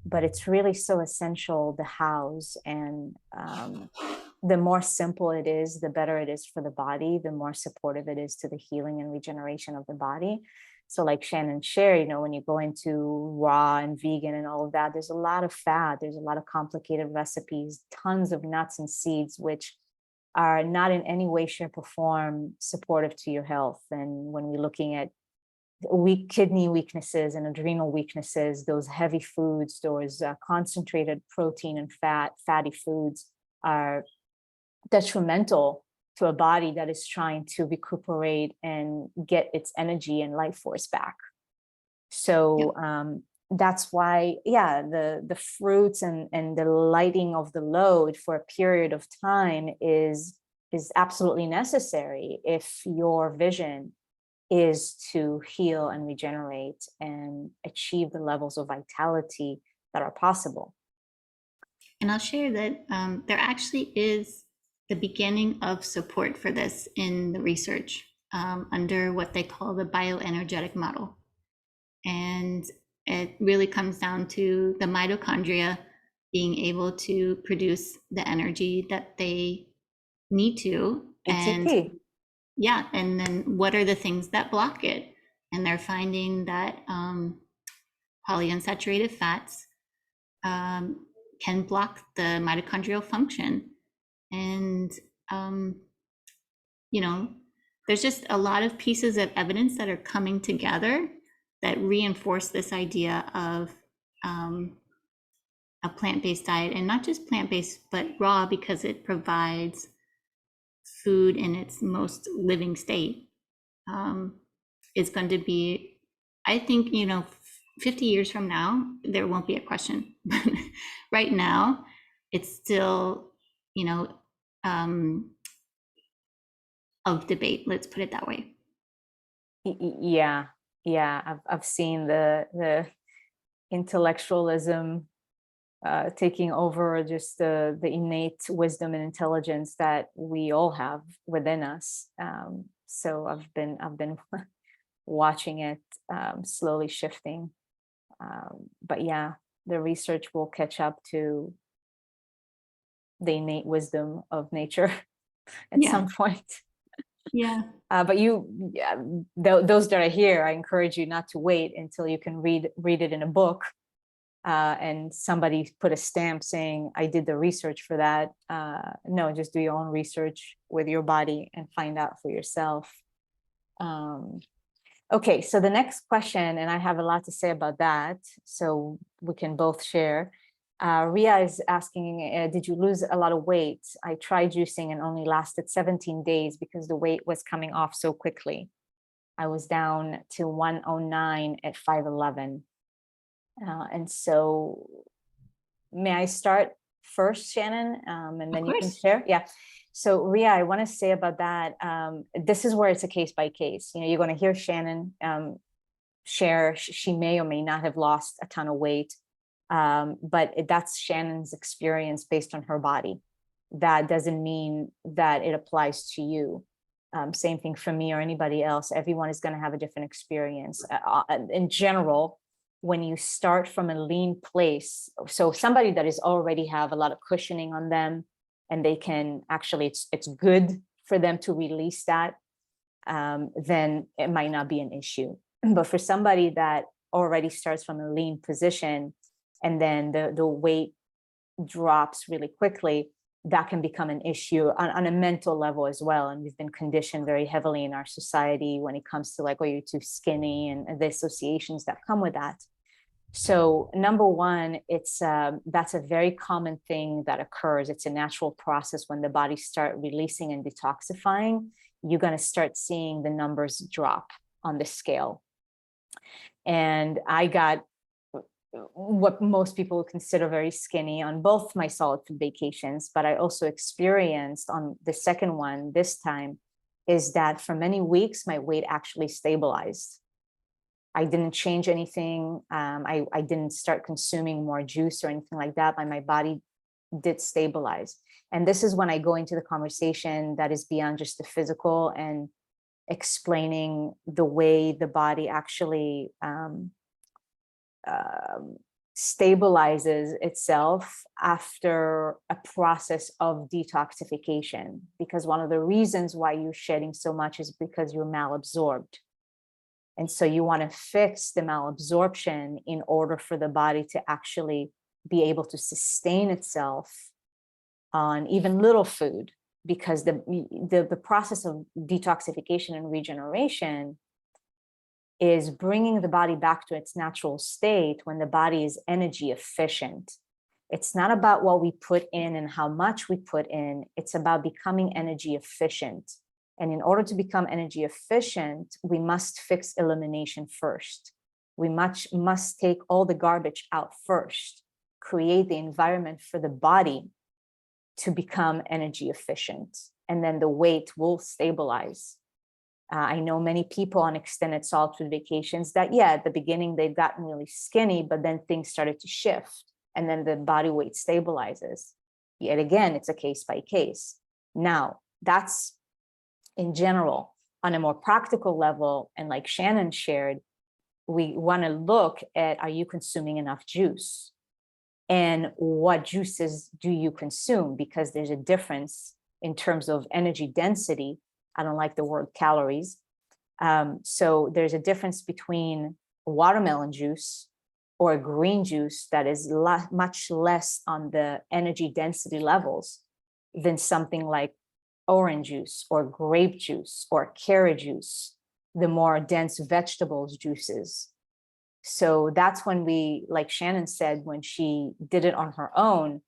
but it's really so essential, the hows. And the more simple it is, the better it is for the body, the more supportive it is to the healing and regeneration of the body. So like Shannon shared, you know, when you go into raw and vegan and all of that, there's a lot of fat, there's a lot of complicated recipes, tons of nuts and seeds, which are not in any way, shape, or form supportive to your health. And when we're looking at weak kidney weaknesses and adrenal weaknesses, those heavy foods, those concentrated protein and fatty foods are detrimental to a body that is trying to recuperate and get its energy and life force back. So that's why, the fruits and the lighting of the load for a period of time is absolutely necessary if your vision is to heal and regenerate and achieve the levels of vitality that are possible. And I'll share that there actually is the beginning of support for this in the research under what they call the bioenergetic model. And it really comes down to the mitochondria being able to produce the energy that they need to. ATP. And then what are the things that block it? And they're finding that polyunsaturated fats can block the mitochondrial function. And, you know, there's just a lot of pieces of evidence that are coming together that reinforce this idea of a plant-based diet, and not just plant-based, but raw, because it provides food in its most living state. Is going to be, I think, 50 years from now, there won't be a question. But right now, it's still, of debate. Let's put it that way. Yeah. I've seen the intellectualism taking over just the innate wisdom and intelligence that we all have within us. So I've been watching it slowly shifting. But yeah, the research will catch up to the innate wisdom of nature at some point. Yeah. But those that are here, I encourage you not to wait until you can read it in a book. And somebody put a stamp saying, I did the research for that. No, just do your own research with your body and find out for yourself. Okay, so the next question, and I have a lot to say about that, so we can both share. Ria is asking, did you lose a lot of weight? I tried juicing and only lasted 17 days because the weight was coming off so quickly. I was down to 109 at 5'11". And so may I start first, Shannon, and then you can share? Yeah. So Ria, I want to say about that, this is where it's a case by case. You're going to hear Shannon share. She may or may not have lost a ton of weight, but that's Shannon's experience based on her body. That doesn't mean that it applies to you. Same thing for me or anybody else. Everyone is going to have a different experience. In general, when you start from a lean place, so somebody that is already have a lot of cushioning on them, and they can actually, it's good for them to release that, then it might not be an issue. But for somebody that already starts from a lean position, and then the weight drops really quickly, that can become an issue on a mental level as well. And we've been conditioned very heavily in our society when it comes to like, oh, you're too skinny, and the associations that come with that. So number one, that's a very common thing that occurs. It's a natural process. When the body start releasing and detoxifying, you're going to start seeing the numbers drop on the scale. And I got what most people would consider very skinny on both my solid food vacations, but I also experienced on the second one this time, is that for many weeks, my weight actually stabilized. I didn't change anything. I didn't start consuming more juice or anything like that, but my body did stabilize. And this is when I go into the conversation that is beyond just the physical and explaining the way the body actually stabilizes itself after a process of detoxification. Because one of the reasons why you're shedding so much is because you're malabsorbed. And so you want to fix the malabsorption in order for the body to actually be able to sustain itself on even little food, because the process of detoxification and regeneration is bringing the body back to its natural state when the body is energy efficient. It's not about what we put in and how much we put in. It's about becoming energy efficient. And in order to become energy efficient, we must fix elimination first. We must take all the garbage out first, create the environment for the body to become energy efficient. And then the weight will stabilize. I know many people on extended solid food vacations that, yeah, at the beginning, they've gotten really skinny, but then things started to shift and then the body weight stabilizes. Yet again, it's a case by case. Now, that's in general. On a more practical level, and like Shannon shared, we want to look at, are you consuming enough juice? And what juices do you consume? Because there's a difference in terms of energy density. I don't like the word calories. So there's a difference between watermelon juice or green juice that is much less on the energy density levels than something like orange juice or grape juice or carrot juice, the more dense vegetables juices. So that's when we, like Shannon said, when she did it on her own,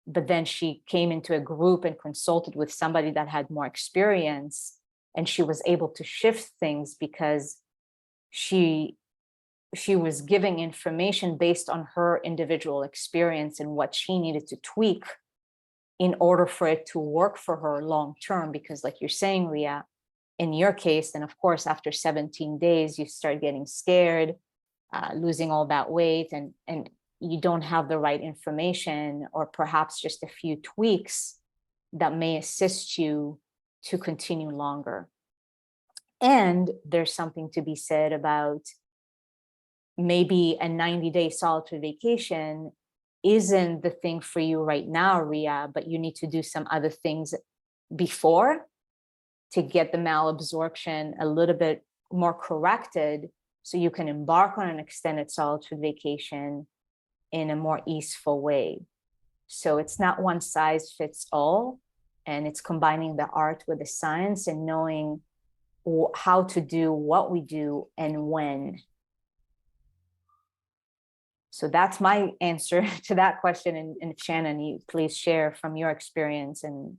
but then she came into a group and consulted with somebody that had more experience, and she was able to shift things because she was giving information based on her individual experience and what she needed to tweak in order for it to work for her long term. Because like you're saying, Ria, in your case, and of course, after 17 days, you start getting scared, losing all that weight, and you don't have the right information, or perhaps just a few tweaks that may assist you to continue longer. And there's something to be said about maybe a 90-day solid food vacation isn't the thing for you right now, Ria, but you need to do some other things before to get the malabsorption a little bit more corrected, so you can embark on an extended solid food vacation in a more easeful way. So it's not one size fits all, and it's combining the art with the science and knowing how to do what we do and when. So that's my answer to that question. And Shannon, you please share from your experience and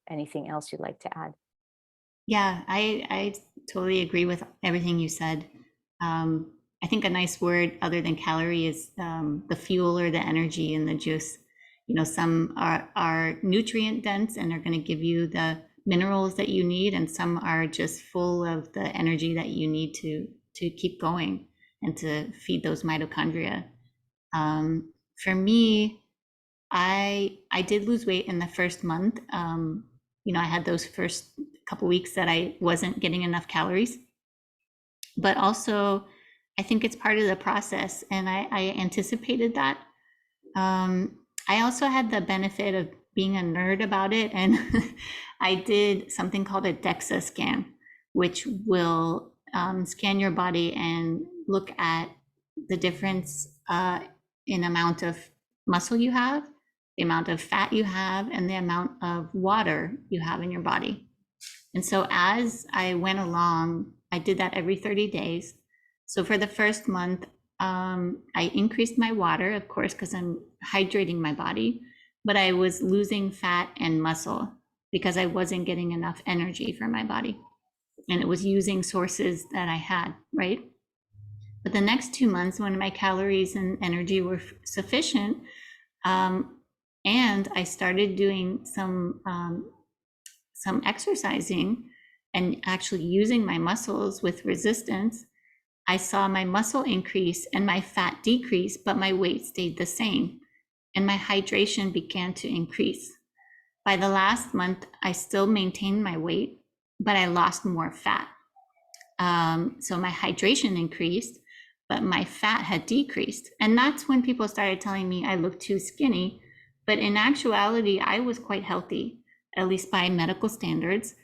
anything else you'd like to add. Yeah, I totally agree with everything you said. I think a nice word other than calorie is the fuel or the energy in the juice. You know, some are nutrient dense and are going to give you the minerals that you need, and some are just full of the energy that you need to keep going and to feed those mitochondria. For me, I did lose weight in the first month. You know, I had those first couple weeks that I wasn't getting enough calories, but also I think it's part of the process, and I anticipated that. I also had the benefit of being a nerd about it, and I did something called a DEXA scan, which will scan your body and look at the difference in amount of muscle you have, the amount of fat you have, and the amount of water you have in your body. And so as I went along, I did that every 30 days. So for the first month, I increased my water, of course, because I'm hydrating my body, but I was losing fat and muscle because I wasn't getting enough energy for my body. And it was using sources that I had, right? But the next 2 months, when my calories and energy were sufficient, and I started doing some exercising and actually using my muscles with resistance, I saw my muscle increase and my fat decrease, but my weight stayed the same. And my hydration began to increase. By the last month, I still maintained my weight, but I lost more fat. So my hydration increased, but my fat had decreased. And that's when people started telling me I looked too skinny. But in actuality, I was quite healthy, at least by medical standards,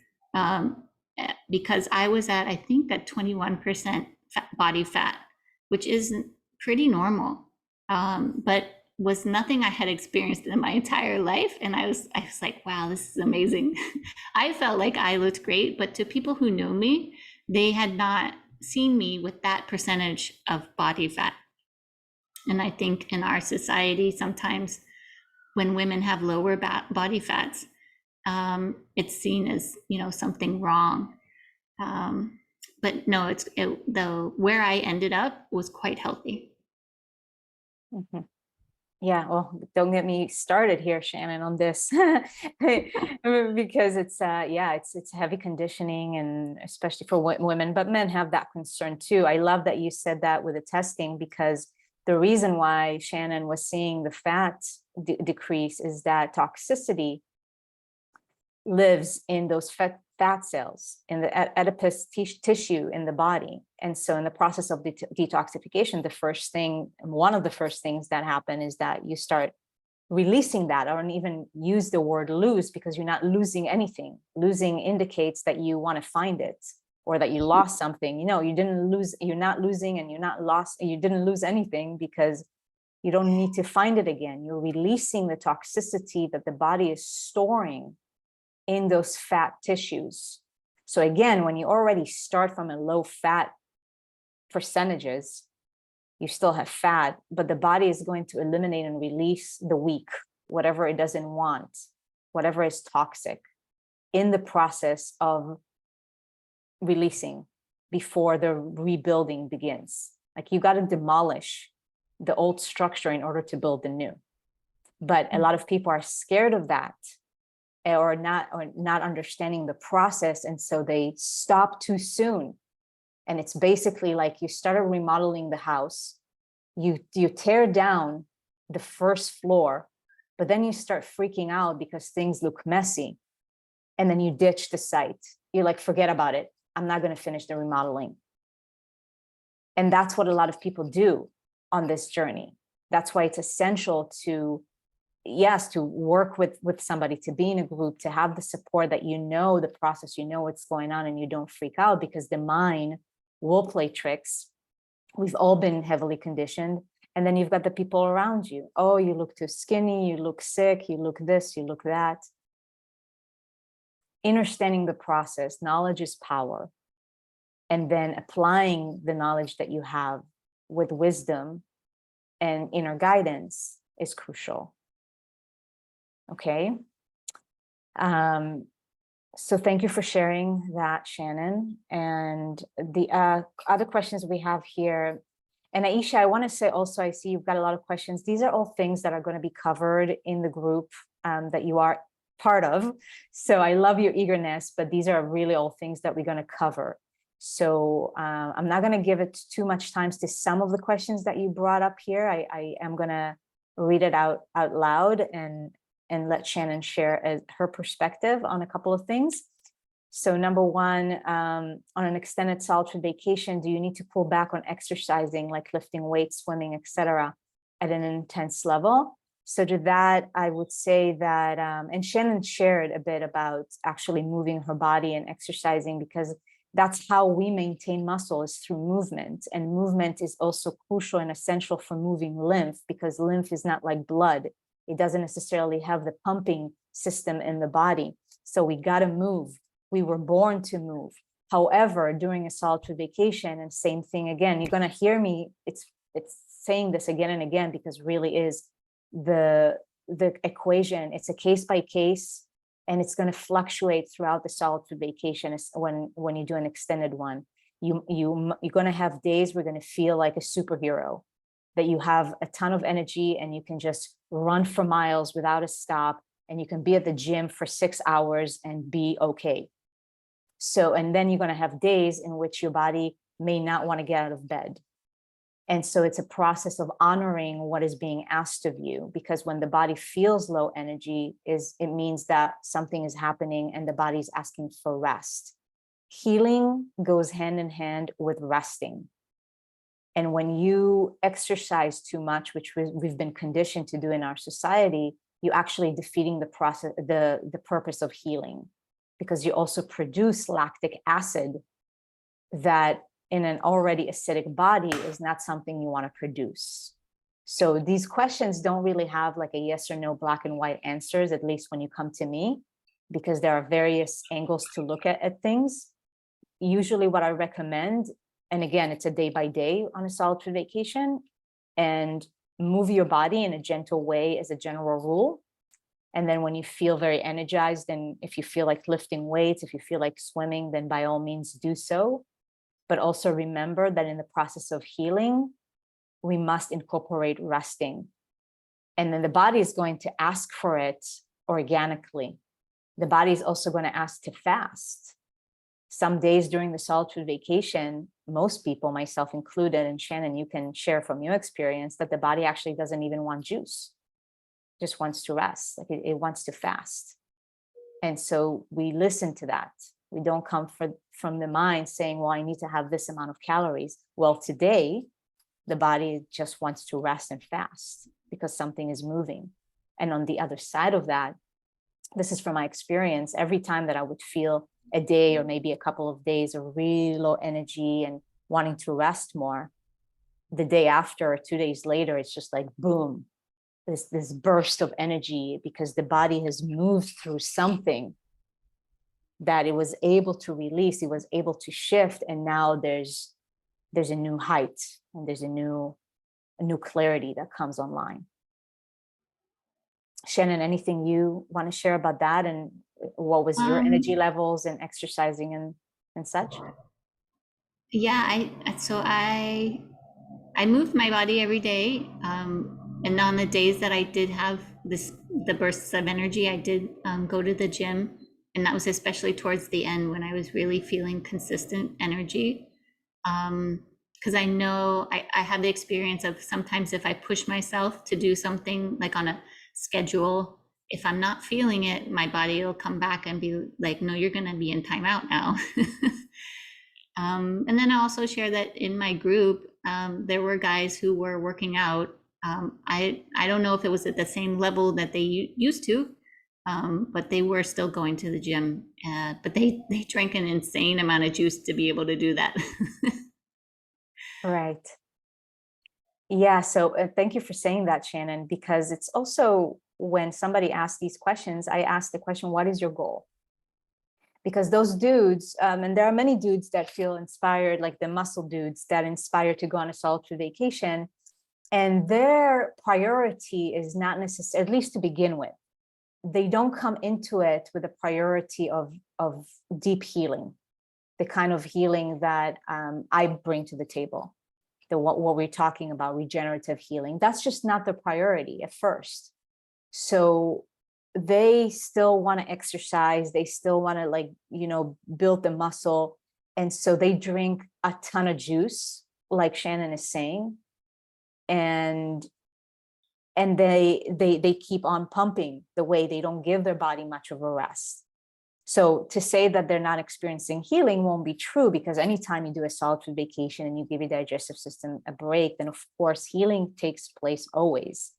because I was at, I think, at 21% body fat, which is pretty normal, but was nothing I had experienced in my entire life. And I was like, wow, this is amazing. I felt like I looked great, but to people who know me, they had not seen me with that percentage of body fat. And I think in our society, sometimes when women have lower body fats, it's seen as, something wrong. But no, where I ended up was quite healthy. Mm-hmm. Yeah, well, don't get me started here, Shannon, on this because it's heavy conditioning, and especially for women, but men have that concern too. I love that you said that with the testing, because the reason why Shannon was seeing the fat decrease is that toxicity lives in those fat cells, in the adipose tissue in the body. And so in the process of detoxification, one of the first things that happen is that you start releasing that, or even use the word lose, because you're not losing anything. Losing indicates that you want to find it, or that you lost something. You didn't lose, you're not losing, and you're not lost, you didn't lose anything, because you don't need to find it again. You're releasing the toxicity that the body is storing in those fat tissues. So again, when you already start from a low fat percentages, you still have fat, but the body is going to eliminate and release the weak, whatever it doesn't want, whatever is toxic, in the process of releasing before the rebuilding begins. Like, you got to demolish the old structure in order to build the new. But a lot of people are scared of that, or not understanding the process, and so they stop too soon. And it's basically like you started remodeling the house, you tear down the first floor, but then you start freaking out because things look messy, and then you ditch the site. You're like, forget about it, I'm not going to finish the remodeling. And that's what a lot of people do on this journey. That's why it's essential to work with somebody, to be in a group, to have the support, that the process, what's going on, and you don't freak out, because the mind will play tricks. We've all been heavily conditioned. And then you've got the people around you. Oh, you look too skinny, you look sick, you look this, you look that. Understanding the process, knowledge is power. And then applying the knowledge that you have with wisdom and inner guidance is crucial. Okay. So thank you for sharing that, Shannon. And the other questions we have here, and Aisha, I want to say also, I see you've got a lot of questions. These are all things that are going to be covered in the group that you are part of. So I love your eagerness, but these are really all things that we're going to cover. So I'm not going to give it too much time to some of the questions that you brought up here. I am going to read it out loud and let Shannon share her perspective on a couple of things. So number one, on an extended solitude vacation, do you need to pull back on exercising, like lifting weights, swimming, etc., at an intense level? So to that, I would say that, and Shannon shared a bit about actually moving her body and exercising, because that's how we maintain muscle, is through movement. And movement is also crucial and essential for moving lymph, because lymph is not like blood. It doesn't necessarily have the pumping system in the body. So we got to move. We were born to move. However, during a solitude vacation, and same thing again, you're going to hear me, it's saying this again and again, because really is the equation. It's a case by case, and it's going to fluctuate throughout the solitude vacation when you do an extended one. You're going to have days where you're going to feel like a superhero, that you have a ton of energy and you can just run for miles without a stop, and you can be at the gym for 6 hours and be okay. So, and then you're going to have days in which your body may not want to get out of bed. And so it's a process of honoring what is being asked of you, because when the body feels low energy, it means that something is happening and the body is asking for rest. Healing goes hand in hand with resting. And when you exercise too much, which we've been conditioned to do in our society, you're actually defeating the process, the purpose of healing, because you also produce lactic acid that in an already acidic body is not something you want to produce. So these questions don't really have like a yes or no black and white answers, at least when you come to me, because there are various angles to look at things. Usually what I recommend, and again, it's a day by day on a solitude vacation, and move your body in a gentle way as a general rule. And then when you feel very energized, and if you feel like lifting weights, if you feel like swimming, then by all means do so. But also remember that in the process of healing, we must incorporate resting. And then the body is going to ask for it organically. The body is also going to ask to fast. Some days during the solitude vacation, most people, myself included, and Shannon, you can share from your experience, that the body actually doesn't even want juice, just wants to rest, like it wants to fast. And so we listen to that. We don't come from the mind saying, well, I need to have this amount of calories. Well, today, the body just wants to rest and fast because something is moving. And on the other side of that, this is from my experience, every time that I would feel a day or maybe a couple of days of really low energy and wanting to rest more, the day after or 2 days later, it's just like, boom, this burst of energy, because the body has moved through something that it was able to release, it was able to shift, and now there's a new height, and there's a new clarity that comes online. Shannon, anything you want to share about that, and what was your energy levels and exercising and such? Yeah, I moved my body every day, and on the days that I did have the bursts of energy, I did go to the gym, and that was especially towards the end when I was really feeling consistent energy. Because I know I have the experience of sometimes if I push myself to do something like on a schedule, if I'm not feeling it, my body will come back and be like, no, you're going to be in timeout now. And then I also share that in my group, there were guys who were working out. I don't know if it was at the same level that they used to, but they were still going to the gym. But they drank an insane amount of juice to be able to do that. Right. Yeah. So thank you for saying that, Shannon, because it's also when somebody asks these questions, I ask the question, what is your goal? Because those dudes, and there are many dudes that feel inspired, like the muscle dudes that inspire to go on a solitude vacation, and their priority is not necessarily, at least to begin with, they don't come into it with a priority of deep healing, the kind of healing that I bring to the table, what we're talking about, regenerative healing. That's just not the priority at first. So they still want to exercise, they still want to, like, build the muscle, and so they drink a ton of juice, like Shannon is saying, and they keep on pumping the way they don't give their body much of a rest. So to say that they're not experiencing healing won't be true, because anytime you do a solitude vacation and you give your digestive system a break, then of course healing takes place always.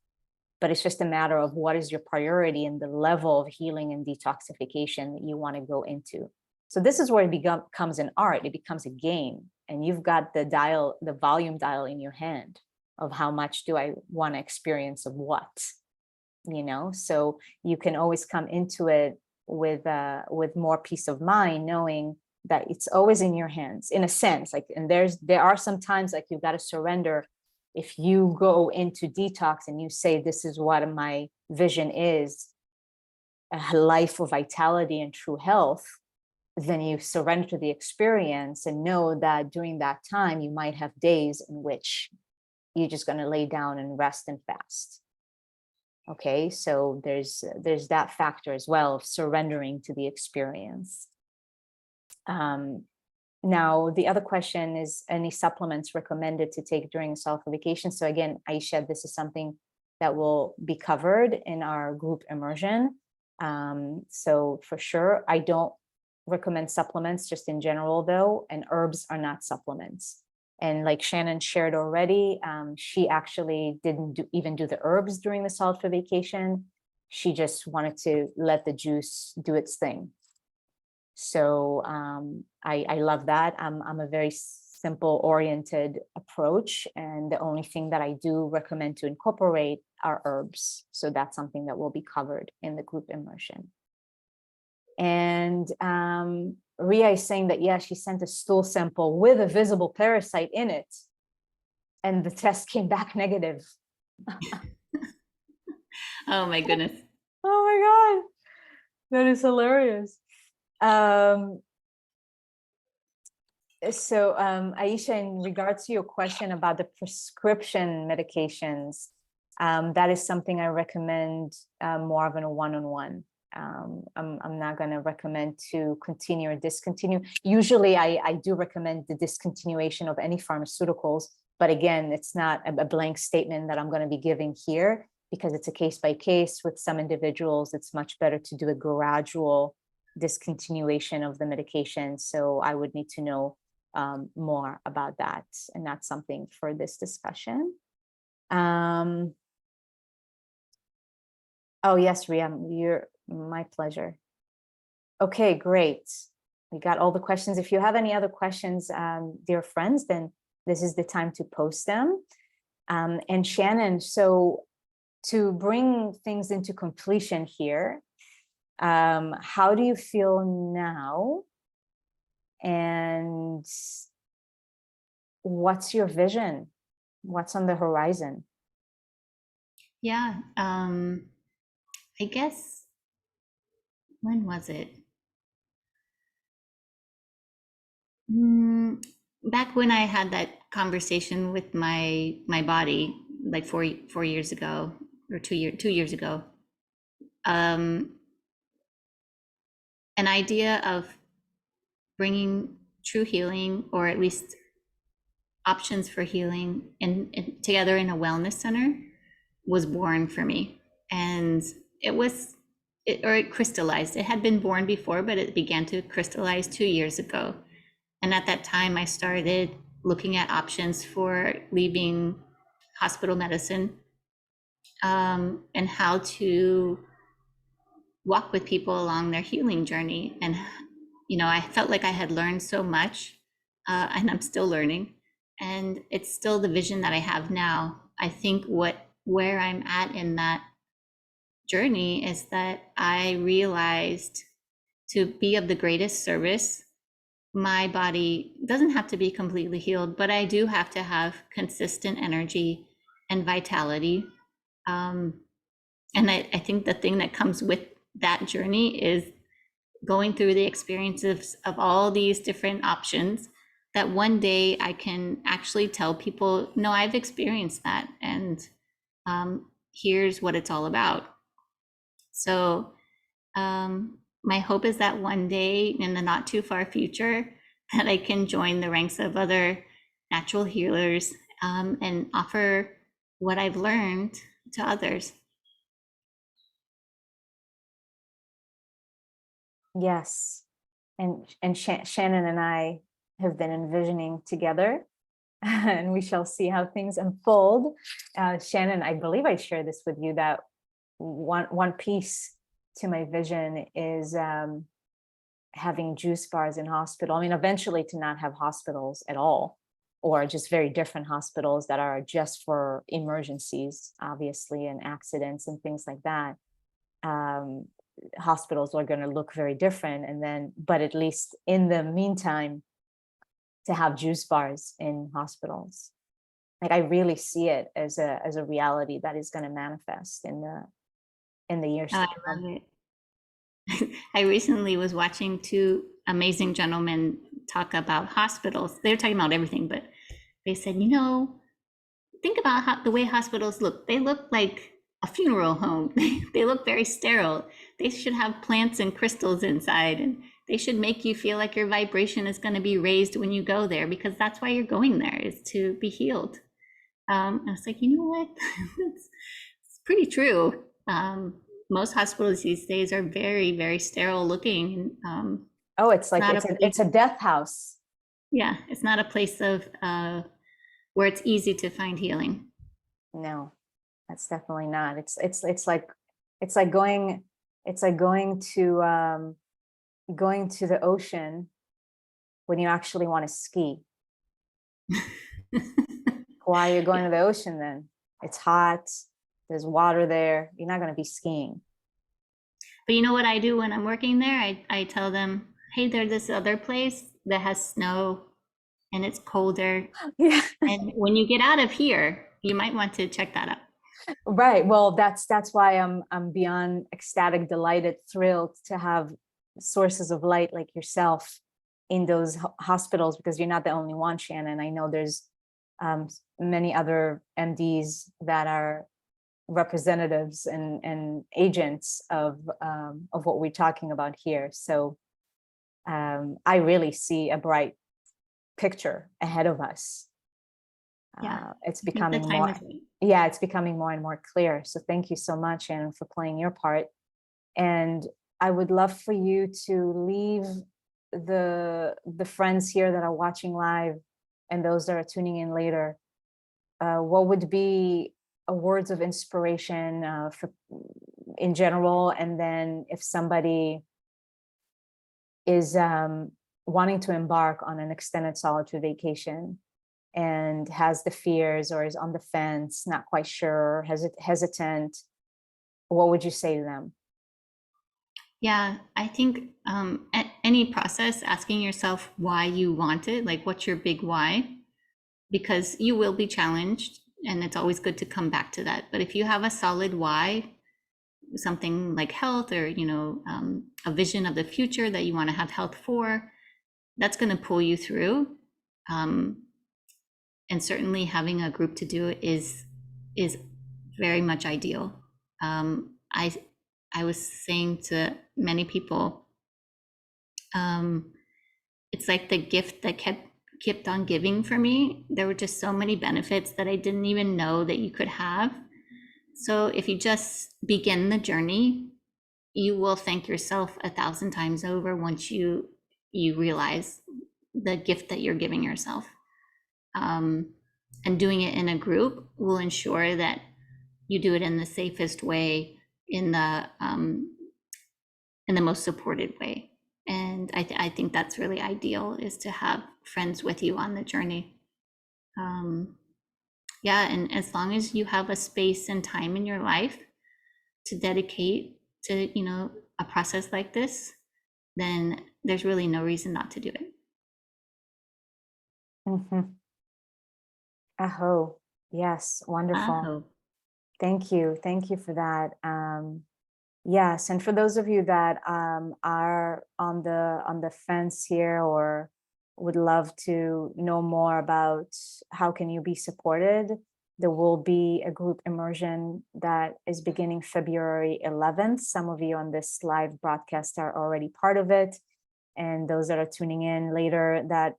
But it's just a matter of what is your priority and the level of healing and detoxification that you want to go into. So this is where it becomes an art. It becomes a game, and you've got the volume dial in your hand of how much do I want to experience of what, so you can always come into it with more peace of mind, knowing that it's always in your hands, in a sense. Like, and there are some times like you've got to surrender. If you go into detox and you say, this is what my vision is, a life of vitality and true health, then you surrender to the experience and know that during that time, you might have days in which you're just going to lay down and rest and fast. Okay, so there's that factor as well of surrendering to the experience. Now, the other question is any supplements recommended to take during self-revocation. So again, Aisha, this is something that will be covered in our group immersion. So for sure, I don't recommend supplements just in general though, and herbs are not supplements. And like Shannon shared already, she actually didn't even do the herbs during the self-revocation. She just wanted to let the juice do its thing. So I love that. I'm a very simple oriented approach. And the only thing that I do recommend to incorporate are herbs. So that's something that will be covered in the group immersion. And Ria is saying that, yeah, she sent a stool sample with a visible parasite in it. And the test came back negative. Oh my goodness. Oh my God. That is hilarious. So Aisha, in regards to your question about the prescription medications, that is something I recommend more of in a one-on-one. I'm not going to recommend to continue or discontinue. Usually I do recommend the discontinuation of any pharmaceuticals, but again, it's not a blank statement that I'm going to be giving here because it's a case by case. With some individuals, it's much better to do a gradual discontinuation of the medication. So I would need to know more about that, and that's something for this discussion. Oh yes, Riam, you're my pleasure. Okay, great. We got all the questions. If you have any other questions, dear friends, then this is the time to post them. And Shannon, so to bring things into completion here, how do you feel now? And what's your vision? What's on the horizon? Yeah, I guess, when was it? Back when I had that conversation with my body, like four years ago, or 2 years ago, an idea of bringing true healing, or at least options for healing, together in a wellness center was born for me. And it crystallized. It had been born before, but it began to crystallize 2 years ago. And at that time, I started looking at options for leaving hospital medicine, and how to walk with people along their healing journey. And, I felt like I had learned so much, and I'm still learning. And it's still the vision that I have now. I think where I'm at in that journey is that I realized, to be of the greatest service, my body doesn't have to be completely healed, but I do have to have consistent energy and vitality. And I think the thing that comes with that journey is going through the experiences of all these different options, that one day I can actually tell people, no, I've experienced that, and here's what it's all about. So my hope is that one day in the not too far future, that I can join the ranks of other natural healers, and offer what I've learned to others. Yes. And Shannon and I have been envisioning together, and we shall see how things unfold. Shannon, I believe I shared this with you, that one piece to my vision is having juice bars in hospital. I mean, eventually to not have hospitals at all, or just very different hospitals that are just for emergencies, obviously, and accidents and things like that. Hospitals are going to look very different. And then, but at least in the meantime, to have juice bars in hospitals. Like, I really see it as a reality that is going to manifest in the years to I come. love it. I recently was watching two amazing gentleman talk about hospitals. They were talking about everything, but they said, you know, think about the way hospitals look. They look like a funeral home. They look very sterile. They should have plants and crystals inside, and they should make you feel like your vibration is going to be raised when you go there, because that's why you're going there, is to be healed. I was like, you know what? it's pretty true. Most hospitals these days are very, very sterile looking. Oh, it's like it's a death house. Yeah, it's not a place of where it's easy to find healing. No, that's definitely not. It's like going to going to the ocean when you actually want to ski. Why are you going to the ocean then? It's hot, there's water there, you're not going to be skiing. But you know what I do when I'm working there? I tell them, hey, there's this other place that has snow and it's colder. Yeah. And when you get out of here, you might want to check that out. Right. Well, that's why I'm beyond ecstatic, delighted, thrilled to have sources of light like yourself in those hospitals, because you're not the only one, Shannon. I know there's many other MDs that are representatives and agents of what we're talking about here. So I really see a bright picture ahead of us. Yeah, it's becoming more, yeah, it's becoming more and more clear. So thank you so much, Shannon, for playing your part. And I would love for you to leave the friends here that are watching live and those that are tuning in later, what would be words of inspiration for in general, and then if somebody is wanting to embark on an extended solitude vacation and has the fears or is on the fence, not quite sure, hesitant, what would you say to them? Yeah, I think at any process, asking yourself why you want it, like what's your big why, because you will be challenged and it's always good to come back to that. But if you have a solid why, something like health, or, you know, a vision of the future that you want to have health for, that's going to pull you through. And certainly having a group to do it is very much ideal. I was saying to many people, it's like the gift that kept on giving for me. There were just so many benefits that I didn't even know that you could have. So if you just begin the journey, you will thank yourself 1,000 times over once you realize the gift that you're giving yourself. And doing it in a group will ensure that you do it in the safest way, in the most supported way. And I think that's really ideal, is to have friends with you on the journey. Yeah, and as long as you have a space and time in your life to dedicate to, you know, a process like this, then there's really no reason not to do it. Mm-hmm. Aho. Yes, wonderful. Aho. Thank you for that. Yes, and for those of you that are on the fence here, or would love to know more about how can you be supported, there will be a group immersion that is beginning February 11th. Some of you on this live broadcast are already part of it, and those that are tuning in later that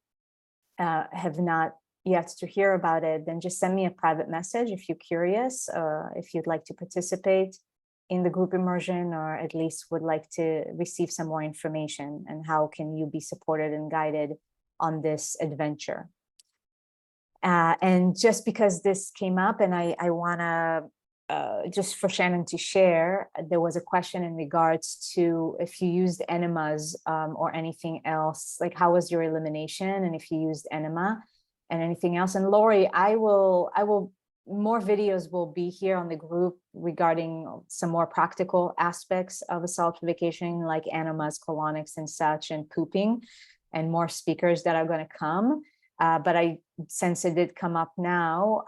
have not yet to hear about it, then just send me a private message if you're curious, if you'd like to participate in the group immersion, or at least would like to receive some more information, and how can you be supported and guided on this adventure. And just because this came up, and I want to, just for Shannon to share, there was a question in regards to if you used enemas or anything else, like how was your elimination, and if you used enema and anything else. And Lori, I will more videos will be here on the group regarding some more practical aspects of a solitude vacation, like enemas, colonics and such, and pooping, and more speakers that are going to come. But since it did come up now,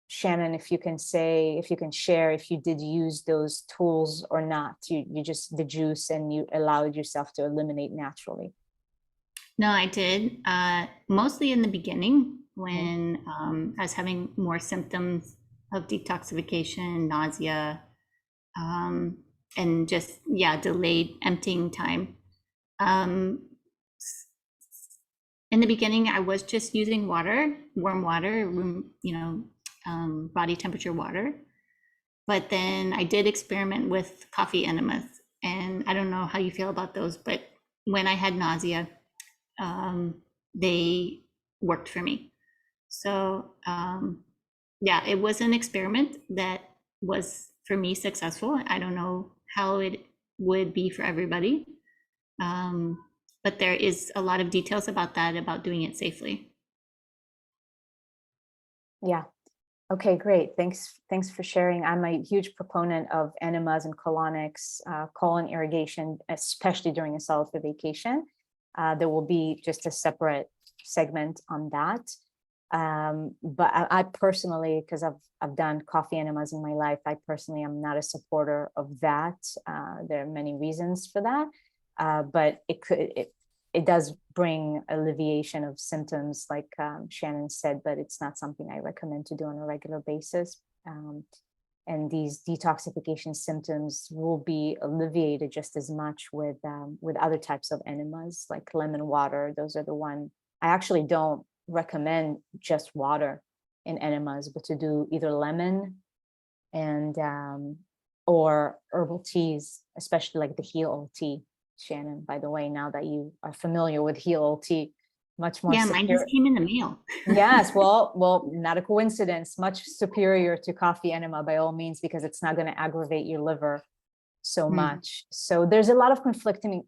Shannon, if you can share if you did use those tools or not. You just the juice and you allowed yourself to eliminate naturally. No, I did. Mostly in the beginning when I was having more symptoms of detoxification, nausea, and just, delayed emptying time. In the beginning, I was just using water, warm water, body temperature water. But then I did experiment with coffee enemas. And I don't know how you feel about those, but when I had nausea, they worked for me. So it was an experiment that was for me successful. I don't know how it would be for everybody, but there is a lot of details about that, about doing it safely. Yeah. Okay, great. Thanks for sharing. I'm a huge proponent of enemas and colonics, colon irrigation, especially during a cellular vacation. There will be just a separate segment on that. But I personally, because I've done coffee enemas in my life, I personally am not a supporter of that. There are many reasons for that, but it does bring alleviation of symptoms, like Shannon said, but it's not something I recommend to do on a regular basis. And these detoxification symptoms will be alleviated just as much with other types of enemas, like lemon water. Those are the one. I actually don't recommend just water in enemas, but to do either lemon and or herbal teas, especially like the heal tea. Shannon, by the way, now that you are familiar with heal tea, much more mine just came in the mail. Yes, well, not a coincidence. Much superior to coffee enema by all means, because it's not going to aggravate your liver so much. So there's a lot of conflicting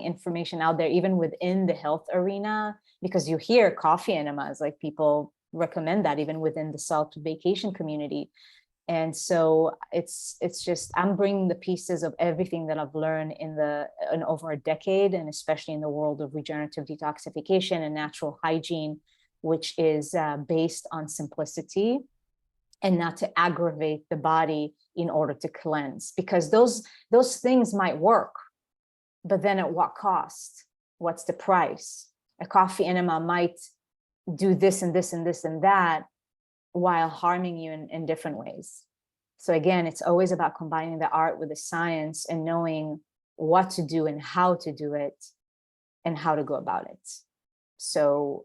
information out there, even within the health arena, because you hear coffee enemas, like people recommend that even within the self-vacation community. And so it's just, I'm bringing the pieces of everything that I've learned in over a decade, and especially in the world of regenerative detoxification and natural hygiene, which is based on simplicity and not to aggravate the body in order to cleanse, because those things might work, but then at what cost? What's the price? A coffee enema might do this and this and this and that, while harming you in different ways. So again, it's always about combining the art with the science and knowing what to do and how to do it and how to go about it. So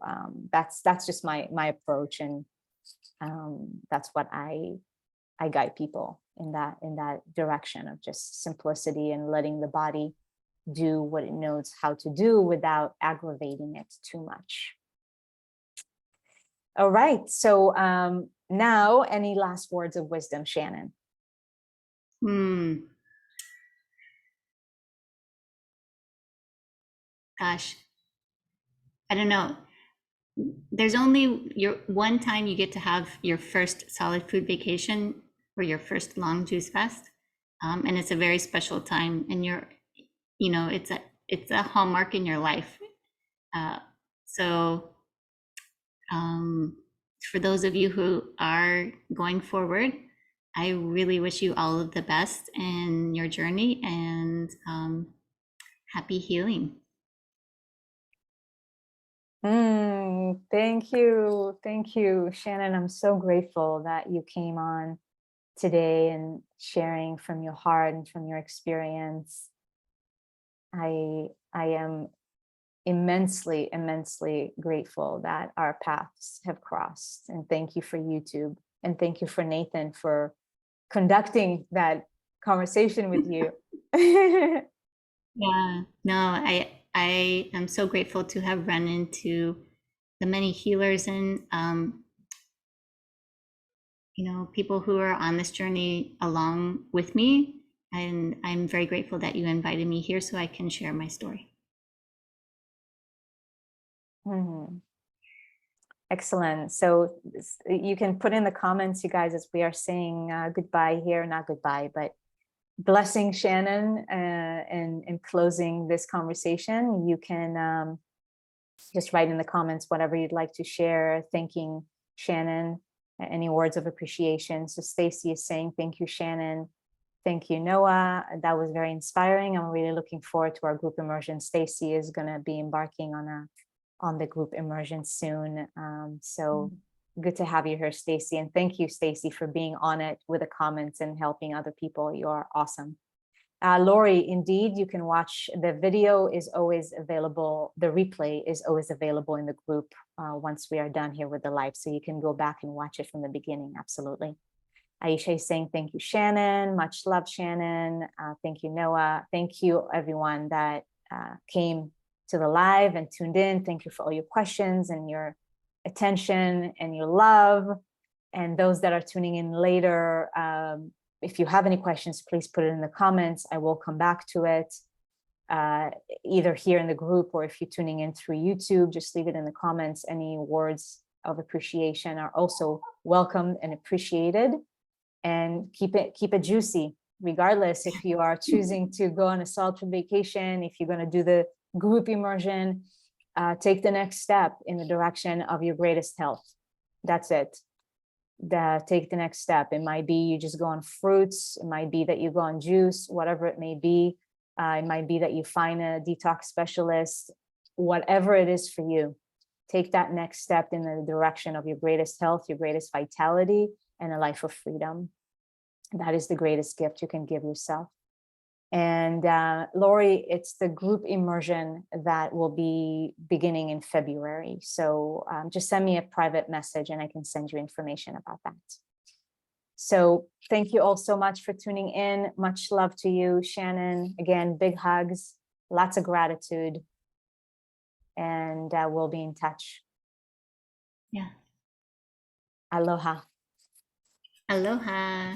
that's just my approach, and that's what I guide people in that direction of just simplicity and letting the body do what it knows how to do without aggravating it too much. All right. So now, any last words of wisdom, Shannon? Gosh, I don't know. There's only your one time you get to have your first solid food vacation or your first long juice fast, and it's a very special time. And it's a hallmark in your life. So for those of you who are going forward, I really wish you all of the best in your journey, and happy healing. Thank you, Shannon. I'm so grateful that you came on today and sharing from your heart and from your experience. I am immensely grateful that our paths have crossed, and thank you for YouTube, and thank you for Nathan for conducting that conversation with you. Yeah, no, I am so grateful to have run into the many healers and people who are on this journey along with me, and I'm very grateful that you invited me here so I can share my story. Excellent. So you can put in the comments, you guys, as we are saying goodbye here, not goodbye, but blessing Shannon and closing this conversation. You can just write in the comments whatever you'd like to share, thanking Shannon Any words of appreciation? So Stacy is saying, thank you, Shannon. Thank you, Noah. That was very inspiring. I'm really looking forward to our group immersion. Stacy is going to be embarking on the group immersion soon. So good to have you here, Stacy. And thank you, Stacy, for being on it with the comments and helping other people. You are awesome. Lori, indeed, you can watch. The video is always available. The replay is always available in the group once we are done here with the live. So you can go back and watch it from the beginning. Absolutely. Aisha is saying, thank you, Shannon. Much love, Shannon. Thank you, Noah. Thank you, everyone that came to the live and tuned in. Thank you for all your questions and your attention and your love. And those that are tuning in later, if you have any questions, please put it in the comments. I will come back to it, either here in the group, or if you're tuning in through YouTube, just leave it in the comments. Any words of appreciation are also welcomed and appreciated. And keep it juicy, regardless if you are choosing to go on a solitary vacation, if you're going to do the group immersion, take the next step in the direction of your greatest health. That's it. Take the next step. It might be you just go on fruits. It might be that you go on juice, whatever it may be. It might be that you find a detox specialist, whatever it is for you. Take that next step in the direction of your greatest health, your greatest vitality, and a life of freedom. That is the greatest gift you can give yourself. And Lori, it's the group immersion that will be beginning in February. So just send me a private message and I can send you information about that. So thank you all so much for tuning in. Much love to you, Shannon. Again, big hugs, lots of gratitude, and we'll be in touch. Yeah. Aloha. Aloha.